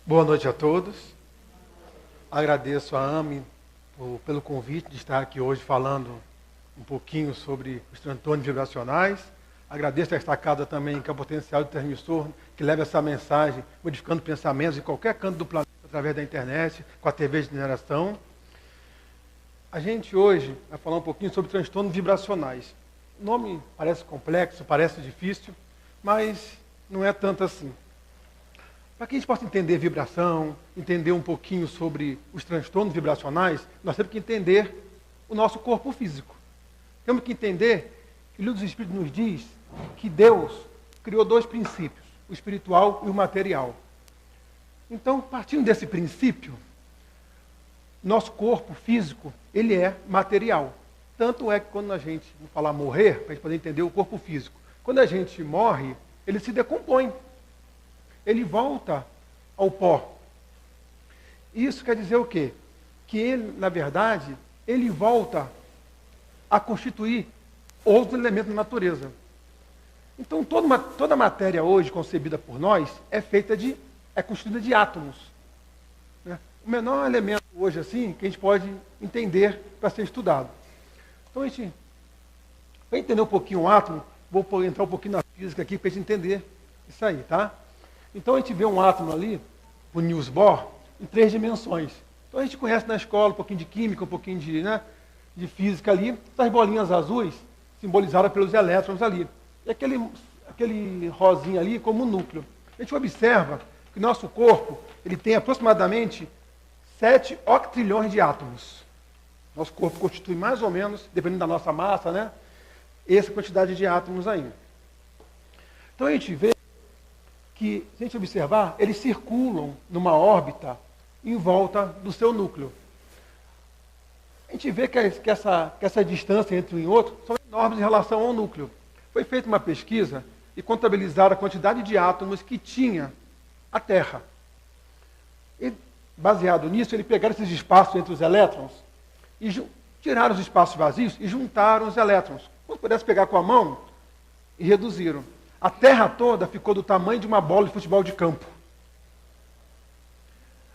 Boa noite a todos. Agradeço a AME pelo convite de estar aqui hoje falando um pouquinho sobre os transtornos vibracionais. Agradeço a esta casa também, que é o potencial de transmissor, que leva essa mensagem, modificando pensamentos em qualquer canto do planeta, através da internet, com a TV de generação. A gente hoje vai falar um pouquinho sobre transtornos vibracionais. O nome parece complexo, parece difícil, mas não é tanto assim. Para que a gente possa entender vibração, entender um pouquinho sobre os transtornos vibracionais, nós temos que entender o nosso corpo físico. Temos que entender que o livro dos Espíritos nos diz que Deus criou dois princípios, o espiritual e o material. Então, partindo desse princípio, nosso corpo físico, ele é material. Tanto é que quando a gente, vamos falar morrer, para a gente poder entender o corpo físico, quando a gente morre, ele se decompõe. Ele volta ao pó. Isso quer dizer o quê? Que ele, na verdade, ele volta a constituir outros elementos da natureza. Então, toda a matéria hoje concebida por nós é constituída de átomos. Né? O menor elemento hoje, assim, que a gente pode entender para ser estudado. Então, para entender um pouquinho o átomo, vou entrar um pouquinho na física aqui para a gente entender isso aí, tá? Então a gente vê um átomo ali, o Niels Bohr, em 3 dimensões. Então a gente conhece na escola um pouquinho de química, um pouquinho de física ali. Essas bolinhas azuis simbolizadas pelos elétrons ali. E aquele rosinha ali como um núcleo. A gente observa que nosso corpo ele tem aproximadamente 7 octrilhões de átomos. Nosso corpo constitui mais ou menos, dependendo da nossa massa, né, essa quantidade de átomos aí. Então a gente vê que, se a gente observar, eles circulam numa órbita em volta do seu núcleo. A gente vê que essa distância entre um e outro são enormes em relação ao núcleo. Foi feita uma pesquisa e contabilizaram a quantidade de átomos que tinha a Terra. E, baseado nisso, eles pegaram esses espaços entre os elétrons e tiraram os espaços vazios e juntaram os elétrons. Como pudesse pegar com a mão e reduziram. A Terra toda ficou do tamanho de uma bola de futebol de campo.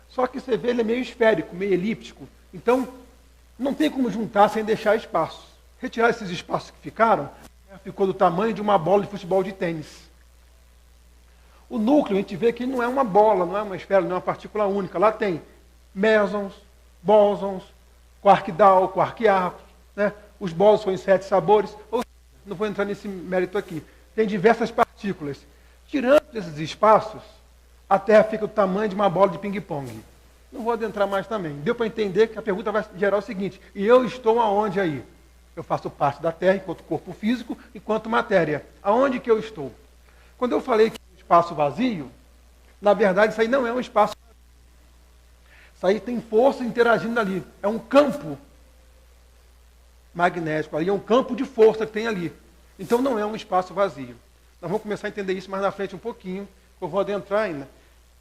Só que você vê, ele é meio esférico, meio elíptico. Então, não tem como juntar sem deixar espaços. Retirar esses espaços que ficaram, a Terra ficou do tamanho de uma bola de futebol de tênis. O núcleo, a gente vê que não é uma bola, não é uma esfera, não é uma partícula única. Lá tem mesons, bósons, quark-gauss, quark-arc, né? Os bósons são em 7 sabores. Não vou entrar nesse mérito aqui. Tem diversas partículas. Tirando esses espaços, a Terra fica do tamanho de uma bola de ping-pong. Não vou adentrar mais também. Deu para entender que a pergunta vai gerar o seguinte: e eu estou aonde aí? Eu faço parte da Terra enquanto corpo físico, enquanto matéria. Aonde que eu estou? Quando eu falei que é um espaço vazio, na verdade isso aí não é um espaço vazio. Isso aí tem força interagindo ali. É um campo magnético ali, é um campo de força que tem ali. Então não é um espaço vazio. Nós vamos começar a entender isso mais na frente um pouquinho, que eu vou adentrar ainda.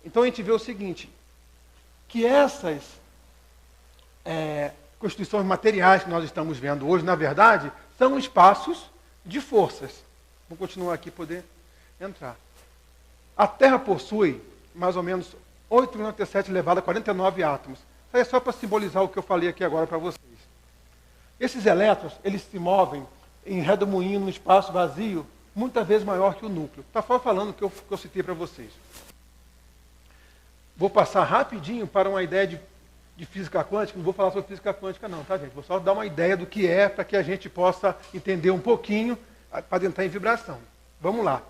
Então a gente vê o seguinte, que essas constituições materiais que nós estamos vendo hoje, na verdade, são espaços de forças. Vou continuar aqui poder entrar. A Terra possui mais ou menos 8,7 elevado a 49 átomos. Isso aí é só para simbolizar o que eu falei aqui agora para vocês. Esses elétrons, eles se movem em redemoinho no espaço vazio, muitas vezes maior que o núcleo. Está só falando o que eu citei para vocês. Vou passar rapidinho para uma ideia de física quântica. Não vou falar sobre física quântica não, tá, gente? Vou só dar uma ideia do que é, para que a gente possa entender um pouquinho, para entrar em vibração. Vamos lá.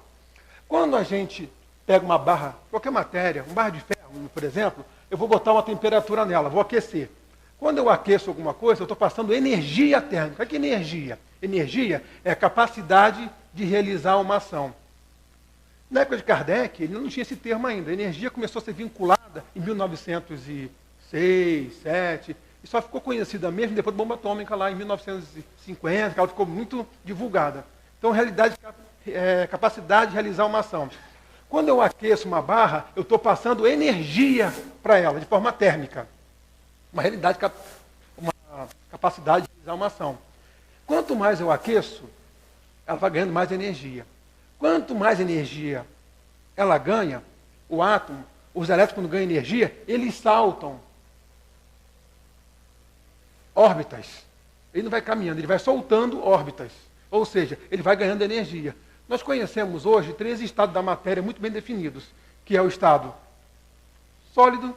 Quando a gente pega uma barra, qualquer matéria, uma barra de ferro, por exemplo, eu vou botar uma temperatura nela, vou aquecer. Quando eu aqueço alguma coisa, eu estou passando energia térmica. O que é energia? Energia é a capacidade de realizar uma ação. Na época de Kardec, ele não tinha esse termo ainda. A energia começou a ser vinculada em 1906, 1907, e só ficou conhecida mesmo depois da bomba atômica lá em 1950, que ela ficou muito divulgada. Então, realidade é capacidade de realizar uma ação. Quando eu aqueço uma barra, eu estou passando energia para ela, de forma térmica. Uma realidade, uma capacidade de realizar uma ação. Quanto mais eu aqueço, ela vai ganhando mais energia. Quanto mais energia ela ganha, o átomo, os elétrons quando ganham energia, eles saltam órbitas. Ele não vai caminhando, ele vai soltando órbitas. Ou seja, ele vai ganhando energia. Nós conhecemos hoje 3 estados da matéria muito bem definidos, que é o estado sólido,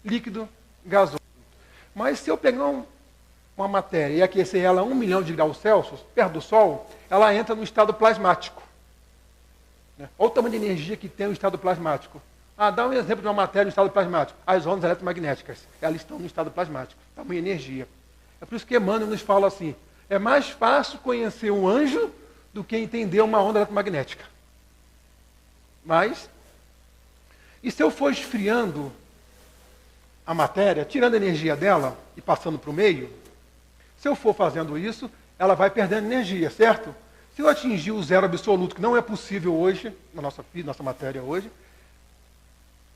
líquido, gasoso. Mas se eu pegar uma matéria e aquecer ela a 1 milhão de graus Celsius, perto do Sol, ela entra no estado plasmático. Olha o tamanho de energia que tem o estado plasmático. Dá um exemplo de uma matéria no estado plasmático. As ondas eletromagnéticas, elas estão no estado plasmático. Tamanho de energia. É por isso que Emmanuel nos fala assim, é mais fácil conhecer um anjo do que entender uma onda eletromagnética. Mas, e se eu for esfriando a matéria, tirando a energia dela e passando para o meio, se eu for fazendo isso, ela vai perdendo energia, certo? Se eu atingir o zero absoluto, que não é possível hoje, na nossa matéria hoje,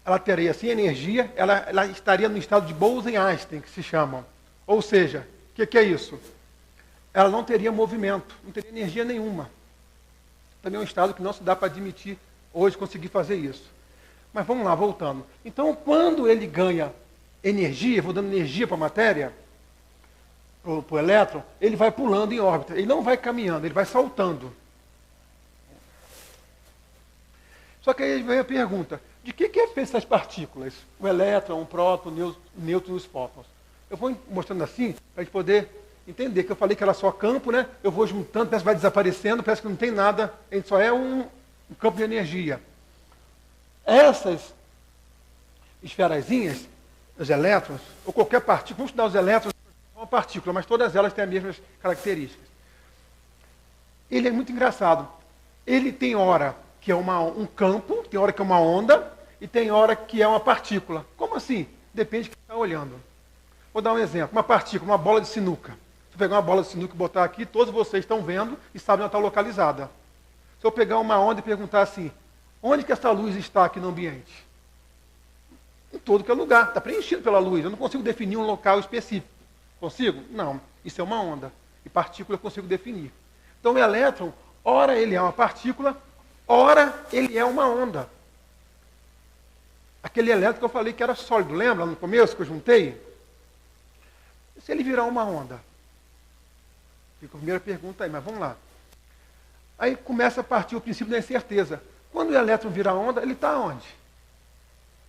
ela teria assim energia, ela estaria no estado de Bose-Einstein, que se chama. Ou seja, o que é isso? Ela não teria movimento, não teria energia nenhuma. Também é um estado que não se dá para admitir hoje conseguir fazer isso. Mas vamos lá, voltando. Então, quando ele ganha energia, vou dando energia para a matéria, para o elétron, ele vai pulando em órbita. Ele não vai caminhando, ele vai saltando. Só que aí vem a pergunta, de que é feito essas partículas? O elétron, o próton, o nêutron e os fótons. Eu vou mostrando assim, para a gente poder entender, que eu falei que era só campo, né? Eu vou juntando, parece que vai desaparecendo, parece que não tem nada, a gente só é um campo de energia. Essas esferazinhas, os elétrons, ou qualquer partícula, vamos estudar os elétrons, é uma partícula, mas todas elas têm as mesmas características. Ele é muito engraçado. Ele tem hora que é um campo, tem hora que é uma onda, e tem hora que é uma partícula. Como assim? Depende de quem está olhando. Vou dar um exemplo. Uma partícula, uma bola de sinuca. Se eu pegar uma bola de sinuca e botar aqui, todos vocês estão vendo e sabem onde está localizada. Se eu pegar uma onda e perguntar assim, onde que essa luz está aqui no ambiente? Em todo que é lugar, está preenchido pela luz. Eu não consigo definir um local específico. Consigo? Não. Isso é uma onda. E partícula eu consigo definir. Então o elétron, ora ele é uma partícula, ora ele é uma onda. Aquele elétron que eu falei que era sólido, lembra no começo que eu juntei? Se ele virar uma onda? Fica a primeira pergunta aí, mas vamos lá. Aí começa a partir o princípio da incerteza. Quando o elétron virar onda, ele está onde?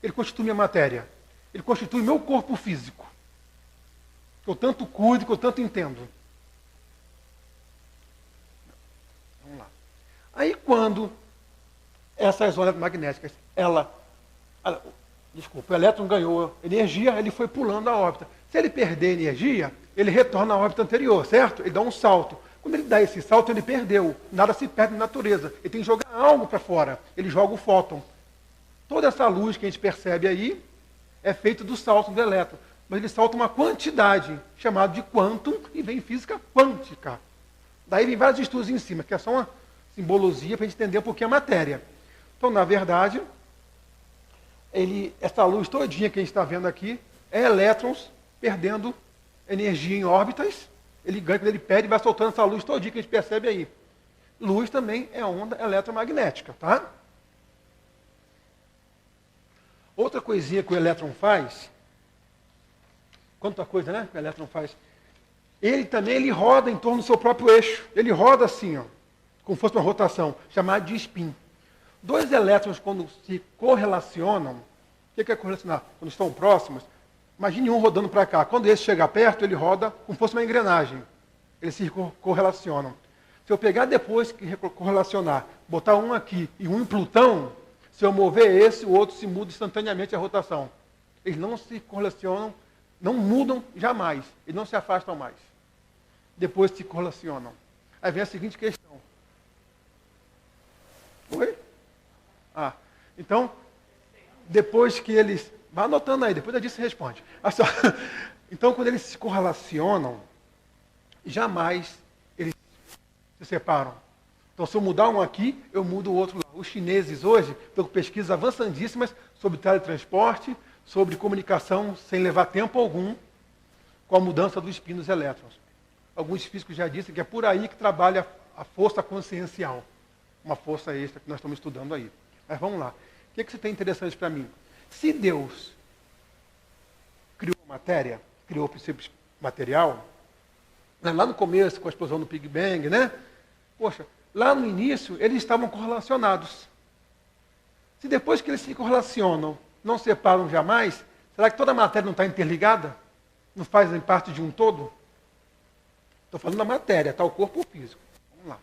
Ele constitui minha matéria. Ele constitui meu corpo físico. Que eu tanto cuido, que eu tanto entendo. Vamos lá. Aí quando essas ondas magnéticas, o elétron ganhou energia, ele foi pulando a órbita. Se ele perder energia, ele retorna à órbita anterior, certo? Ele dá um salto. Quando ele dá esse salto, ele perdeu. Nada se perde na natureza. Ele tem que jogar algo para fora. Ele joga o fóton. Toda essa luz que a gente percebe aí é feita do salto do elétron. Mas ele salta uma quantidade, chamada de quantum, e vem física quântica. Daí vem vários estudos em cima, que é só uma simbologia para a gente entender um pouquinho a matéria. Então, na verdade, essa luz todinha que a gente está vendo aqui é elétrons perdendo energia em órbitas. Ele ganha, quando ele perde, vai soltando essa luz todinha que a gente percebe aí. Luz também é onda eletromagnética, tá? Outra coisinha que o elétron faz, quanta coisa, né, que o elétron faz, ele roda em torno do seu próprio eixo. Ele roda assim, ó, como se fosse uma rotação, chamada de spin. 2 elétrons, quando se correlacionam, o que é correlacionar? Quando estão próximos, imagine um rodando para cá. Quando esse chegar perto, ele roda como se fosse uma engrenagem. Eles se correlacionam. Se eu pegar depois que correlacionar, botar um aqui e um em Plutão, se eu mover esse, o outro se muda instantaneamente a rotação. Eles não se correlacionam, não mudam jamais. Eles não se afastam mais. Depois se correlacionam. Aí vem a seguinte questão. Oi? Então, depois que eles... Vai anotando aí, depois disso você responde. Então, quando eles se correlacionam, jamais eles se separam. Então, se eu mudar um aqui, eu mudo o outro lá. Os chineses hoje estão com pesquisas avançadíssimas sobre teletransporte, sobre comunicação sem levar tempo algum, com a mudança do spin dos elétrons. Alguns físicos já disseram que é por aí que trabalha a força consciencial. Uma força extra que nós estamos estudando aí. Mas vamos lá. O que você tem interessante para mim? Se Deus criou a matéria, criou o princípio material, lá no começo, com a explosão do Big Bang, né? Poxa, lá no início, eles estavam correlacionados. Se depois que eles se correlacionam, não separam jamais, será que toda a matéria não está interligada? Não fazem parte de um todo? Estou falando da matéria, tá? O corpo físico. Vamos lá.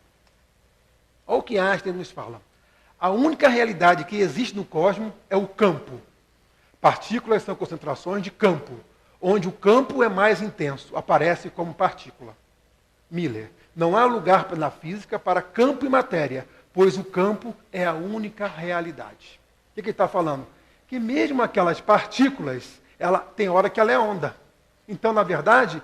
Olha o que Einstein nos fala. A única realidade que existe no cosmos é o campo. Partículas são concentrações de campo. Onde o campo é mais intenso, aparece como partícula. Miller. Não há lugar na física para campo e matéria, pois o campo é a única realidade. O que ele está falando? Que mesmo aquelas partículas, ela tem hora que ela é onda. Então, na verdade,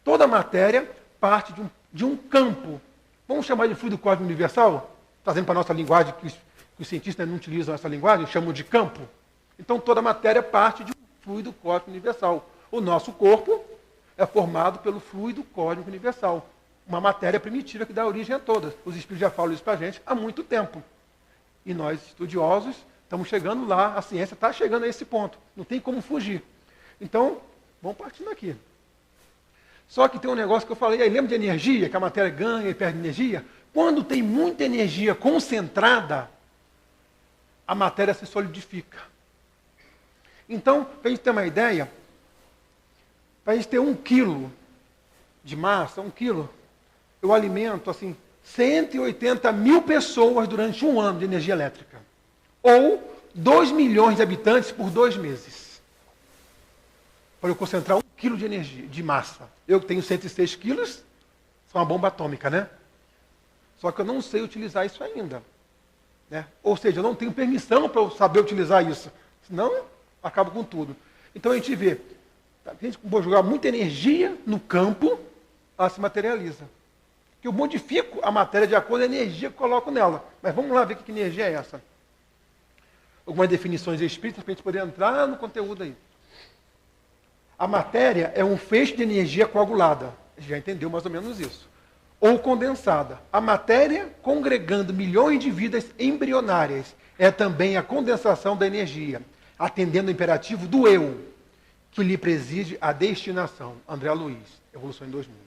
toda a matéria parte de um campo. Vamos chamar de fluido cósmico universal? Trazendo para a nossa linguagem, que os cientistas não utilizam essa linguagem, chamam de campo. Então, toda a matéria parte de um fluido cósmico universal. O nosso corpo é formado pelo fluido cósmico universal. Uma matéria primitiva que dá origem a todas. Os espíritos já falam isso para a gente há muito tempo. E nós, estudiosos, estamos chegando lá, a ciência está chegando a esse ponto. Não tem como fugir. Então, vamos partindo aqui. Só que tem um negócio que eu falei, aí lembra de energia, que a matéria ganha e perde energia? Quando tem muita energia concentrada, a matéria se solidifica. Então, para a gente ter uma ideia, para a gente ter 1 quilo de massa, 1 quilo, eu alimento, assim, 180 mil pessoas durante 1 ano de energia elétrica. Ou 2 milhões de habitantes por 2 meses. Para eu concentrar 1 quilo de energia, de massa. Eu que tenho 106 quilos, sou uma bomba atômica, né? Só que eu não sei utilizar isso ainda. Né? Ou seja, eu não tenho permissão para eu saber utilizar isso. Senão, acabo com tudo. Então a gente vê, a gente pode jogar muita energia no campo, ela se materializa. Eu modifico a matéria de acordo com a energia que eu coloco nela. Mas vamos lá ver que energia é essa. Algumas definições espíritas para a gente poder entrar no conteúdo aí. A matéria é um feixe de energia coagulada. A gente já entendeu mais ou menos isso. Ou condensada. A matéria, congregando milhões de vidas embrionárias, é também a condensação da energia, atendendo ao imperativo do eu, que lhe preside a destinação. André Luiz, Evolução em 2 Mundos.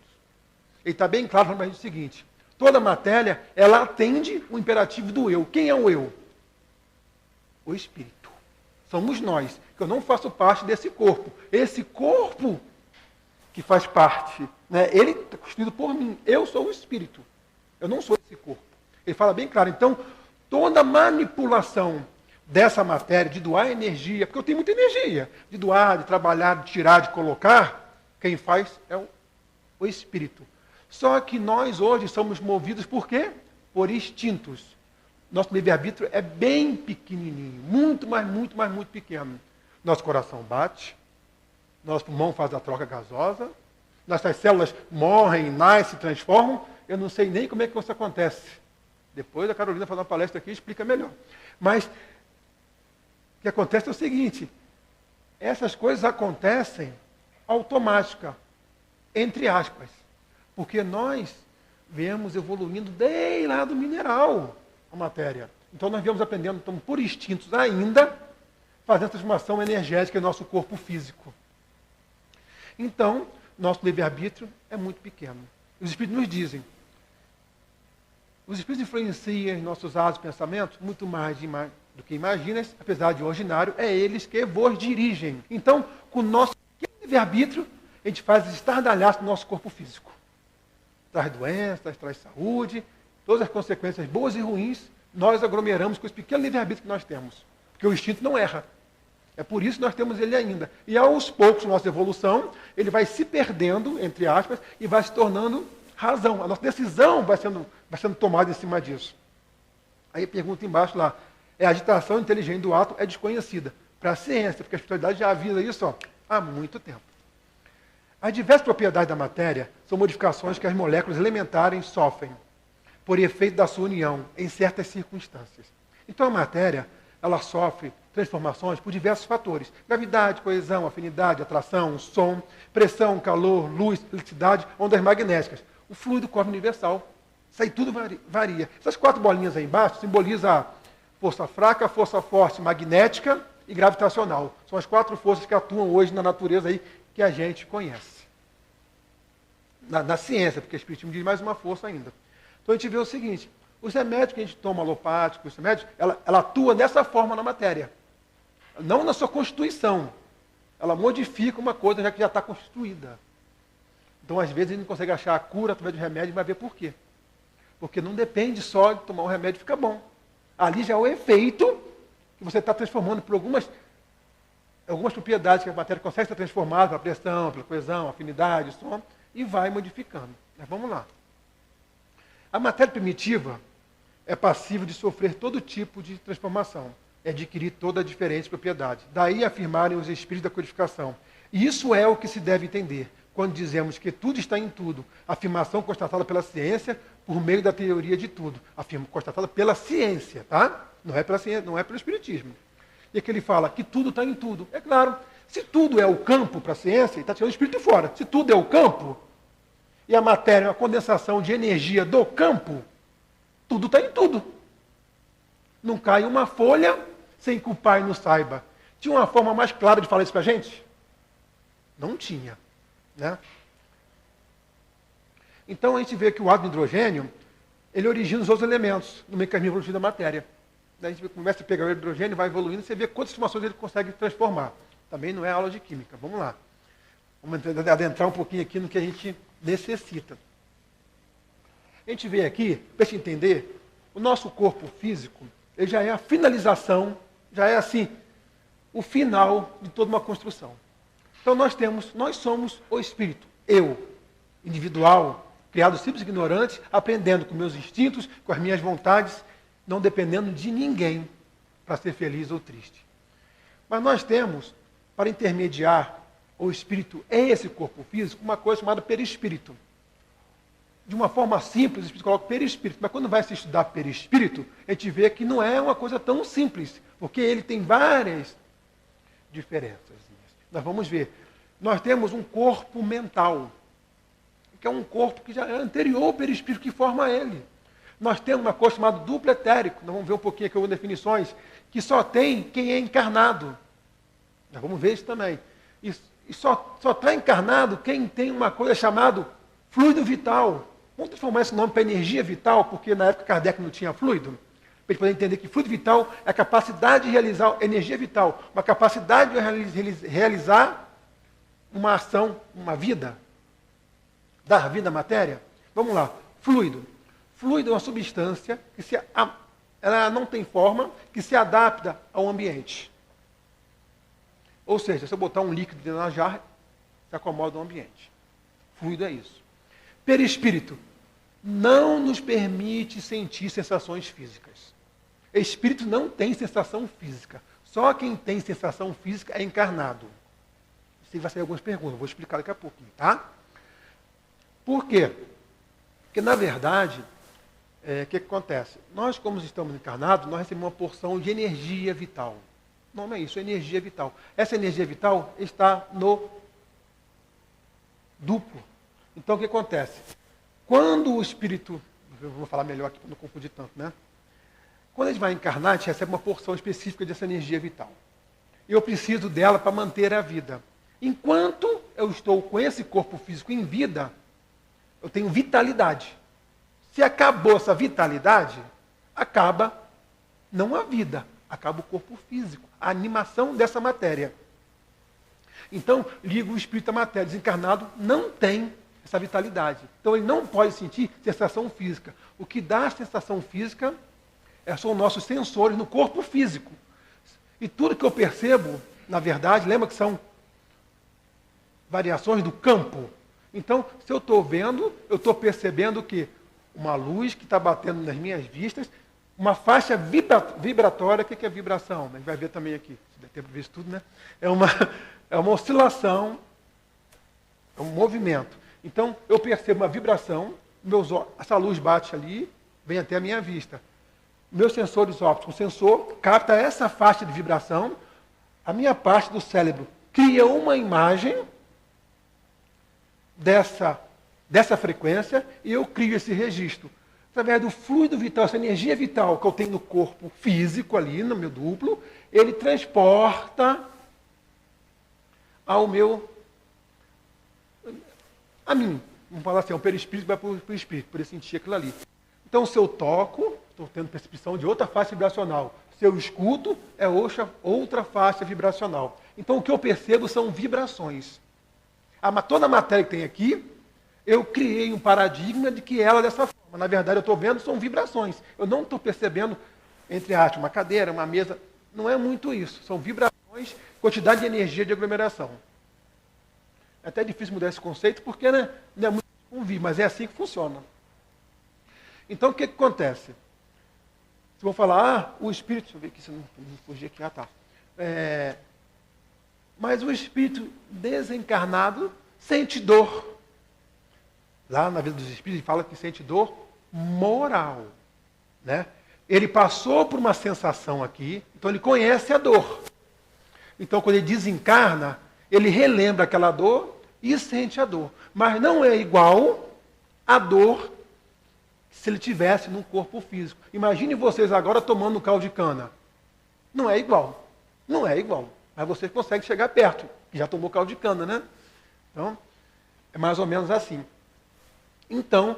Ele está bem claro para a gente o seguinte, toda matéria, ela atende o imperativo do eu. Quem é o eu? O espírito. Somos nós, que eu não faço parte desse corpo. Esse corpo que faz parte, né, ele é constituído por mim. Eu sou o espírito. Eu não sou esse corpo. Ele fala bem claro. Então, toda manipulação dessa matéria, de doar energia, porque eu tenho muita energia, de doar, de trabalhar, de tirar, de colocar, quem faz é o espírito. Só que nós hoje somos movidos por quê? Por instintos. Nosso livre-arbítrio é bem pequenininho, muito pequeno. Nosso coração bate, nosso pulmão faz a troca gasosa, nossas células morrem, nascem, se transformam. Eu não sei nem como é que isso acontece. Depois a Carolina fazer uma palestra aqui explica melhor. Mas o que acontece é o seguinte, essas coisas acontecem automática, entre aspas. Porque nós viemos evoluindo desde lá do mineral, a matéria. Então nós viemos aprendendo, estamos por instintos ainda, fazendo transformação energética em nosso corpo físico. Então, nosso livre-arbítrio é muito pequeno. Os espíritos nos dizem, os espíritos influenciam nossos atos e pensamentos muito mais do que imaginas, apesar de ordinário, é eles que vos dirigem. Então, com o nosso livre-arbítrio, a gente faz estardalhaço no nosso corpo físico. Traz doenças, traz saúde, todas as consequências boas e ruins, nós aglomeramos com esse pequeno livre-arbítrio que nós temos. Porque o instinto não erra. É por isso que nós temos ele ainda. E aos poucos, nossa evolução, ele vai se perdendo, entre aspas, e vai se tornando razão. A nossa decisão vai sendo tomada em cima disso. Aí pergunta embaixo lá, a agitação inteligente do átomo é desconhecida. Para a ciência, porque a espiritualidade já avisa isso há muito tempo. As diversas propriedades da matéria são modificações que as moléculas elementares sofrem por efeito da sua união em certas circunstâncias. Então a matéria, ela sofre transformações por diversos fatores. Gravidade, coesão, afinidade, atração, som, pressão, calor, luz, eletricidade, ondas magnéticas. O fluido cósmico universal. Isso aí tudo varia. Essas 4 bolinhas aí embaixo simbolizam Força fraca, força forte, magnética e gravitacional. São as 4 forças que atuam hoje na natureza aí que a gente conhece. Na ciência, porque o Espiritismo diz mais uma força ainda. Então a gente vê o seguinte, os remédios que a gente toma, alopáticos, os remédios, ela atua dessa forma na matéria. Não na sua constituição. Ela modifica uma coisa já que já está constituída. Então, às vezes, a gente não consegue achar a cura através do remédio, vai ver por quê. Porque não depende só de tomar um remédio e ficar bom. Ali já é o efeito que você está transformando por algumas propriedades que a matéria consegue ser transformada, pela pressão, pela coesão, afinidade, som, e vai modificando. Mas vamos lá. A matéria primitiva é passível de sofrer todo tipo de transformação, é adquirir toda a diferente propriedade. Daí afirmarem os espíritos da codificação. E isso é o que se deve entender quando dizemos que tudo está em tudo. Afirmação constatada pela ciência por meio da teoria de tudo. Afirmação constatada pela ciência, tá? Não é pela ciência, não é pelo espiritismo. E aqui ele fala que tudo está em tudo. É claro, se tudo é o campo para a ciência, ele está tirando o espírito fora. Se tudo é o campo, e a matéria é uma condensação de energia do campo, tudo está em tudo. Não cai uma folha sem que o pai não saiba. Tinha uma forma mais clara de falar isso para a gente? Não tinha. Né? Então a gente vê que o átomo de hidrogênio, ele origina os outros elementos no mecanismo evolutivo da matéria. Daí a gente começa a pegar o hidrogênio, vai evoluindo, você vê quantas informações ele consegue transformar. Também não é aula de química. Vamos lá. Vamos adentrar um pouquinho aqui no que a gente necessita. A gente vê aqui, para a gente entender, o nosso corpo físico, ele já é a finalização, já é assim, o final de toda uma construção. Então nós somos o espírito, eu, individual, criado simples e ignorante, aprendendo com meus instintos, com as minhas vontades, não dependendo de ninguém para ser feliz ou triste. Mas nós temos, para intermediar o espírito em esse corpo físico, uma coisa chamada perispírito. De uma forma simples, o espírito coloca perispírito, mas quando vai se estudar perispírito, a gente vê que não é uma coisa tão simples, porque ele tem várias diferenças. Nós vamos ver. Nós temos um corpo mental, que é um corpo que já é anterior ao perispírito que forma ele. Nós temos uma coisa chamada duplo etérico, nós vamos ver um pouquinho aqui algumas definições, que só tem quem é encarnado. Nós vamos ver isso também. E só está encarnado quem tem uma coisa chamada fluido vital. Vamos transformar esse nome para energia vital, porque na época Kardec não tinha fluido. Para gente poder entender que fluido vital é a capacidade de realizar energia vital, uma capacidade de realizar uma ação, uma vida, dar vida à matéria. Vamos lá, fluido. Fluido é uma substância que ela não tem forma, que se adapta ao ambiente. Ou seja, se eu botar um líquido dentro da jarra, se acomoda ao ambiente. Fluido é isso. Perispírito não nos permite sentir sensações físicas. Espírito não tem sensação física. Só quem tem sensação física é encarnado. Isso vai sair algumas perguntas, vou explicar daqui a pouquinho, tá? Por quê? Porque, na verdade, o que acontece? Nós, como estamos encarnados, nós recebemos uma porção de energia vital. Não é isso, é energia vital. Essa energia vital está no duplo. Então, o que acontece? Quando o espírito, eu vou falar melhor aqui para não confundir tanto, né? Quando a gente vai encarnar, a gente recebe uma porção específica dessa energia vital. E eu preciso dela para manter a vida. Enquanto eu estou com esse corpo físico em vida, eu tenho vitalidade. Se acabou essa vitalidade, acaba não a vida, acaba o corpo físico, a animação dessa matéria. Então, liga o espírito à matéria. Desencarnado não tem essa vitalidade. Então, ele não pode sentir sensação física. O que dá a sensação física são nossos sensores no corpo físico. E tudo que eu percebo, na verdade, lembra que são variações do campo. Então, se eu estou vendo, eu estou percebendo que uma luz que está batendo nas minhas vistas, uma faixa vibratória. O que é vibração? A gente vai ver também aqui, se der tempo de ver isso tudo, né? É uma oscilação, é um movimento. Então, eu percebo uma vibração, essa luz bate ali, vem até a minha vista. Meus sensores ópticos, o sensor capta essa faixa de vibração, a minha parte do cérebro cria uma imagem dessa frequência e eu crio esse registro. através do fluido vital, essa energia vital que eu tenho no corpo físico ali, no meu duplo, ele transporta a mim. Vamos falar assim, o perispírito vai para o espírito, por sentir aquilo ali. Então, se eu toco, estou tendo percepção de outra faixa vibracional. Se eu escuto, é outra faixa vibracional. Então, o que eu percebo são vibrações. Toda a matéria que tem aqui, eu criei um paradigma de que ela é dessa forma. Na verdade, eu estou vendo, são vibrações. Eu não estou percebendo, entre aspas, uma cadeira, uma mesa. Não é muito isso. São vibrações, quantidade de energia de aglomeração. É até difícil mudar esse conceito, porque né, não é muito convívio, mas é assim que funciona. Então, o que acontece? Se vão falar, o espírito... Deixa eu ver aqui se não fugir aqui. Tá. Mas o espírito desencarnado sente dor. Lá na vida dos espíritos, ele fala que sente dor moral. Né? Ele passou por uma sensação aqui, então ele conhece a dor. Então, quando ele desencarna, ele relembra aquela dor e sente a dor. Mas não é igual a dor se ele tivesse num corpo físico. Imagine vocês agora tomando um caldo de cana. Não é igual. Não é igual. Mas você consegue chegar perto, que já tomou caldo de cana, né? Então, é mais ou menos assim. Então,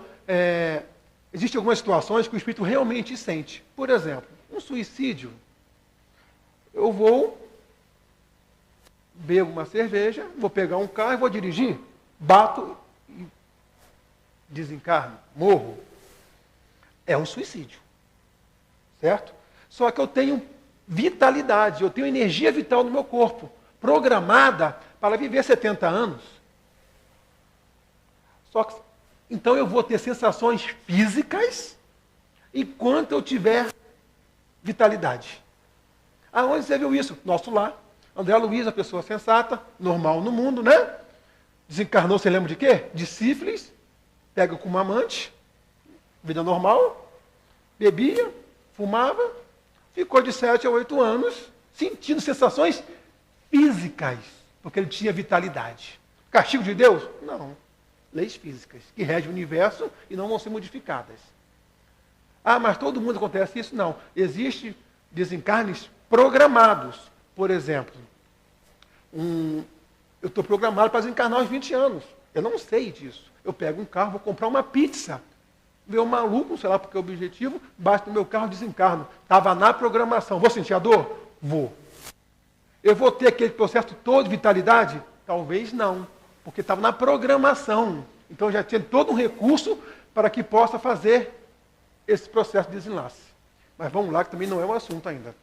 existem algumas situações que o espírito realmente sente. Por exemplo, um suicídio. Eu bebo uma cerveja, vou pegar um carro e vou dirigir, bato e desencarno, morro. É um suicídio. Certo? Só que eu tenho vitalidade, eu tenho energia vital no meu corpo, programada para viver 70 anos. Só que, então eu vou ter sensações físicas enquanto eu tiver vitalidade. Aonde você viu isso? Nosso lar. André Luiz, a pessoa sensata, normal no mundo, né? Desencarnou, você lembra de quê? De sífilis, pega com uma amante, vida normal, bebia, fumava, ficou de 7 a 8 anos, sentindo sensações físicas, porque ele tinha vitalidade. Castigo de Deus? Não. Leis físicas, que regem o universo e não vão ser modificadas. Mas todo mundo acontece isso? Não. Existem desencarnes programados. Por exemplo, eu estou programado para desencarnar aos 20 anos. Eu não sei disso. Eu pego um carro, vou comprar uma pizza. Meu maluco, sei lá porque é o objetivo, bate no meu carro, desencarno. Estava na programação. Vou sentir a dor? Vou. Eu vou ter aquele processo todo de vitalidade? Talvez não, porque estava na programação. Então já tinha todo um recurso para que possa fazer esse processo de desenlace. Mas vamos lá, que também não é um assunto ainda.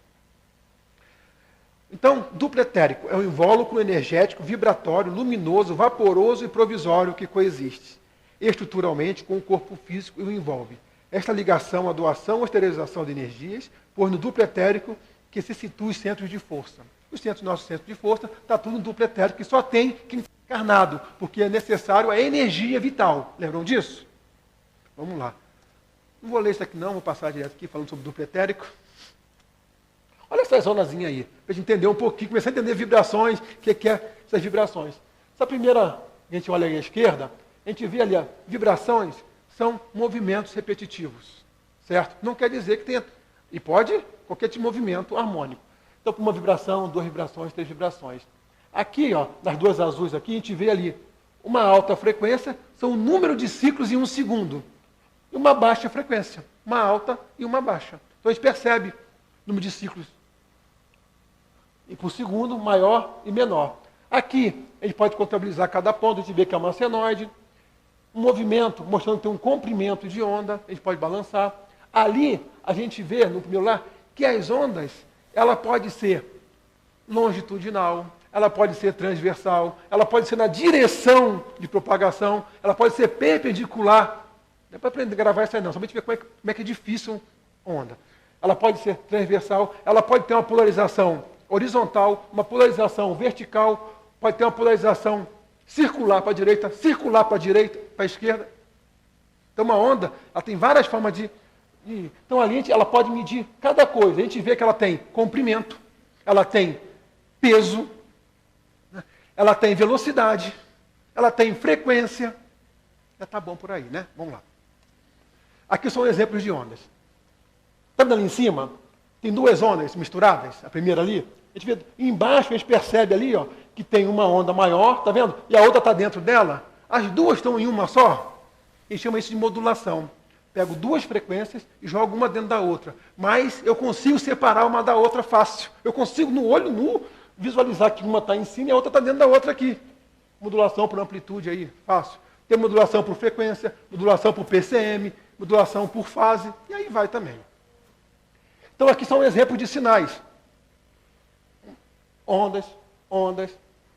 Então, duplo etérico é um invólucro energético, vibratório, luminoso, vaporoso e provisório que coexiste estruturalmente com o corpo físico e o envolve. Esta ligação, a doação ou esterilização de energias, pois no duplo etérico que se situam os centros de força. Os centros do nosso centro de força está tudo no duplo etérico, que só tem quem está encarnado, porque é necessário a energia vital. Lembram disso? Vamos lá. Não vou ler isso aqui não, vou passar direto aqui falando sobre duplo etérico. Olha essa zonazinha aí, para a gente entender um pouquinho, começar a entender vibrações, o que é essas vibrações. Essa primeira, a gente olha aí à esquerda, a gente vê ali, vibrações são movimentos repetitivos, certo? Não quer dizer que tenha, e pode qualquer tipo de movimento harmônico. Então, por uma vibração, 2 vibrações, 3 vibrações. Aqui, nas duas azuis aqui, a gente vê ali uma alta frequência, são o número de ciclos em 1 segundo. E uma baixa frequência, uma alta e uma baixa. Então, a gente percebe o número de ciclos e por segundo, maior e menor. Aqui, a gente pode contabilizar cada ponto, a gente vê que é uma senoide, um movimento mostrando que tem um comprimento de onda, a gente pode balançar. Ali, a gente vê, no primeiro lá, que as ondas, ela pode ser longitudinal, ela pode ser transversal, ela pode ser na direção de propagação, ela pode ser perpendicular. Não é para aprender a gravar isso aí não, somente ver como é que é difícil onda. Ela pode ser transversal, ela pode ter uma polarização horizontal, uma polarização vertical, pode ter uma polarização circular para a direita, circular para a direita, para a esquerda. Então uma onda, ela tem várias formas de... Então ali ela pode medir cada coisa. A gente vê que ela tem comprimento, ela tem peso, né? Ela tem velocidade, ela tem frequência. Já está bom por aí, né? Vamos lá. Aqui são exemplos de ondas. Está vendo ali em cima? Tem duas ondas misturadas. A primeira ali. A gente vê embaixo, a gente percebe ali, ó, que tem uma onda maior, tá vendo? E a outra está dentro dela. As duas estão em uma só. A gente chama isso de modulação. Pego duas frequências e jogo uma dentro da outra. Mas eu consigo separar uma da outra fácil. Eu consigo, no olho nu, visualizar que uma está em cima e a outra está dentro da outra aqui. Modulação por amplitude aí, fácil. Tem modulação por frequência, modulação por PCM, modulação por fase, e aí vai também. Então aqui são exemplos de sinais. Ondas, ondas,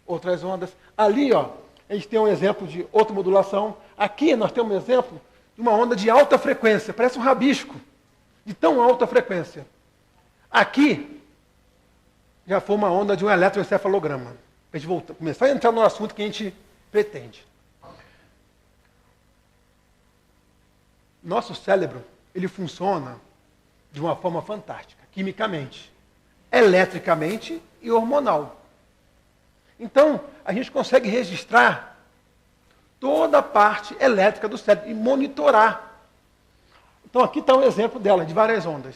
outras ondas. Ali, ó, a gente tem um exemplo de outra modulação. Aqui nós temos um exemplo de uma onda de alta frequência, parece um rabisco, de tão alta frequência. Aqui já foi uma onda de um eletroencefalograma. Para a gente começar a entrar no assunto que a gente pretende. Nosso cérebro, ele funciona de uma forma fantástica, quimicamente, eletricamente e hormonal. Então, a gente consegue registrar toda a parte elétrica do cérebro e monitorar. Então, aqui está um exemplo dela, de várias ondas.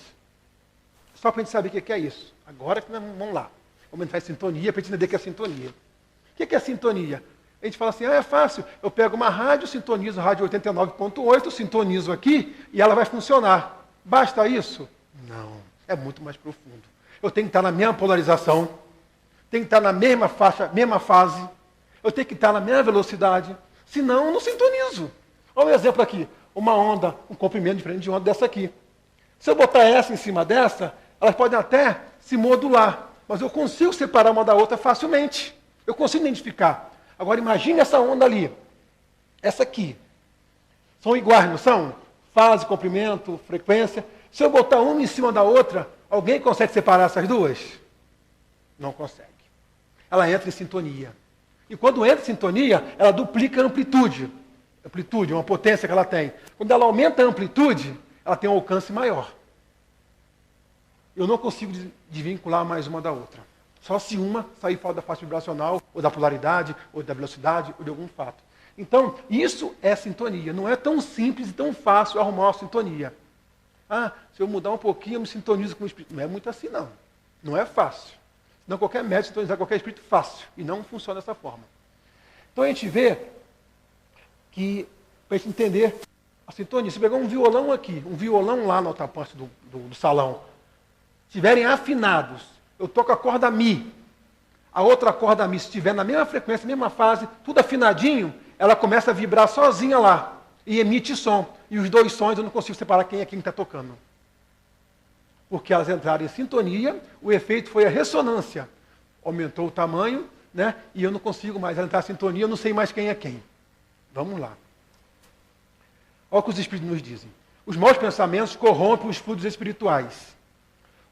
Só para a gente saber o que é isso. Agora, vamos lá. Vamos entrar em sintonia para a gente entender o que é sintonia. O que é sintonia? A gente fala assim, é fácil, eu pego uma rádio, sintonizo a rádio 89.8, sintonizo aqui e ela vai funcionar. Basta isso? Não, é muito mais profundo. Eu tenho que estar na mesma polarização, tenho que estar na mesma faixa, mesma fase, eu tenho que estar na mesma velocidade, senão eu não sintonizo. Olha um exemplo aqui, uma onda, um comprimento diferente de onda dessa aqui. Se eu botar essa em cima dessa, elas podem até se modular, mas eu consigo separar uma da outra facilmente. Eu consigo identificar. Agora imagine essa onda ali, essa aqui. São iguais, não são? Fase, comprimento, frequência. Se eu botar uma em cima da outra, alguém consegue separar essas duas? Não consegue. Ela entra em sintonia. E quando entra em sintonia, ela duplica a amplitude. Amplitude é uma potência que ela tem. Quando ela aumenta a amplitude, ela tem um alcance maior. Eu não consigo desvincular mais uma da outra. Só se uma sair fora da faixa vibracional, ou da polaridade, ou da velocidade, ou de algum fato. Então, isso é sintonia. Não é tão simples e tão fácil arrumar uma sintonia. Ah, se eu mudar um pouquinho, eu me sintonizo com o espírito. Não é muito assim, não. Não é fácil. Senão qualquer médico sintonizar qualquer espírito fácil. E não funciona dessa forma. Então a gente vê que, para a gente entender a sintonia, se pegar um violão aqui, um violão lá na outra parte do salão, estiverem afinados, eu toco a corda Mi, a outra corda Mi, se estiver na mesma frequência, mesma fase, tudo afinadinho, ela começa a vibrar sozinha lá e emite som. E os dois sons eu não consigo separar quem é quem está tocando. Porque elas entraram em sintonia, o efeito foi a ressonância. Aumentou o tamanho, né? E eu não consigo mais entrar em sintonia, eu não sei mais quem é quem. Vamos lá. Olha o que os espíritos nos dizem. Os maus pensamentos corrompem os fluidos espirituais.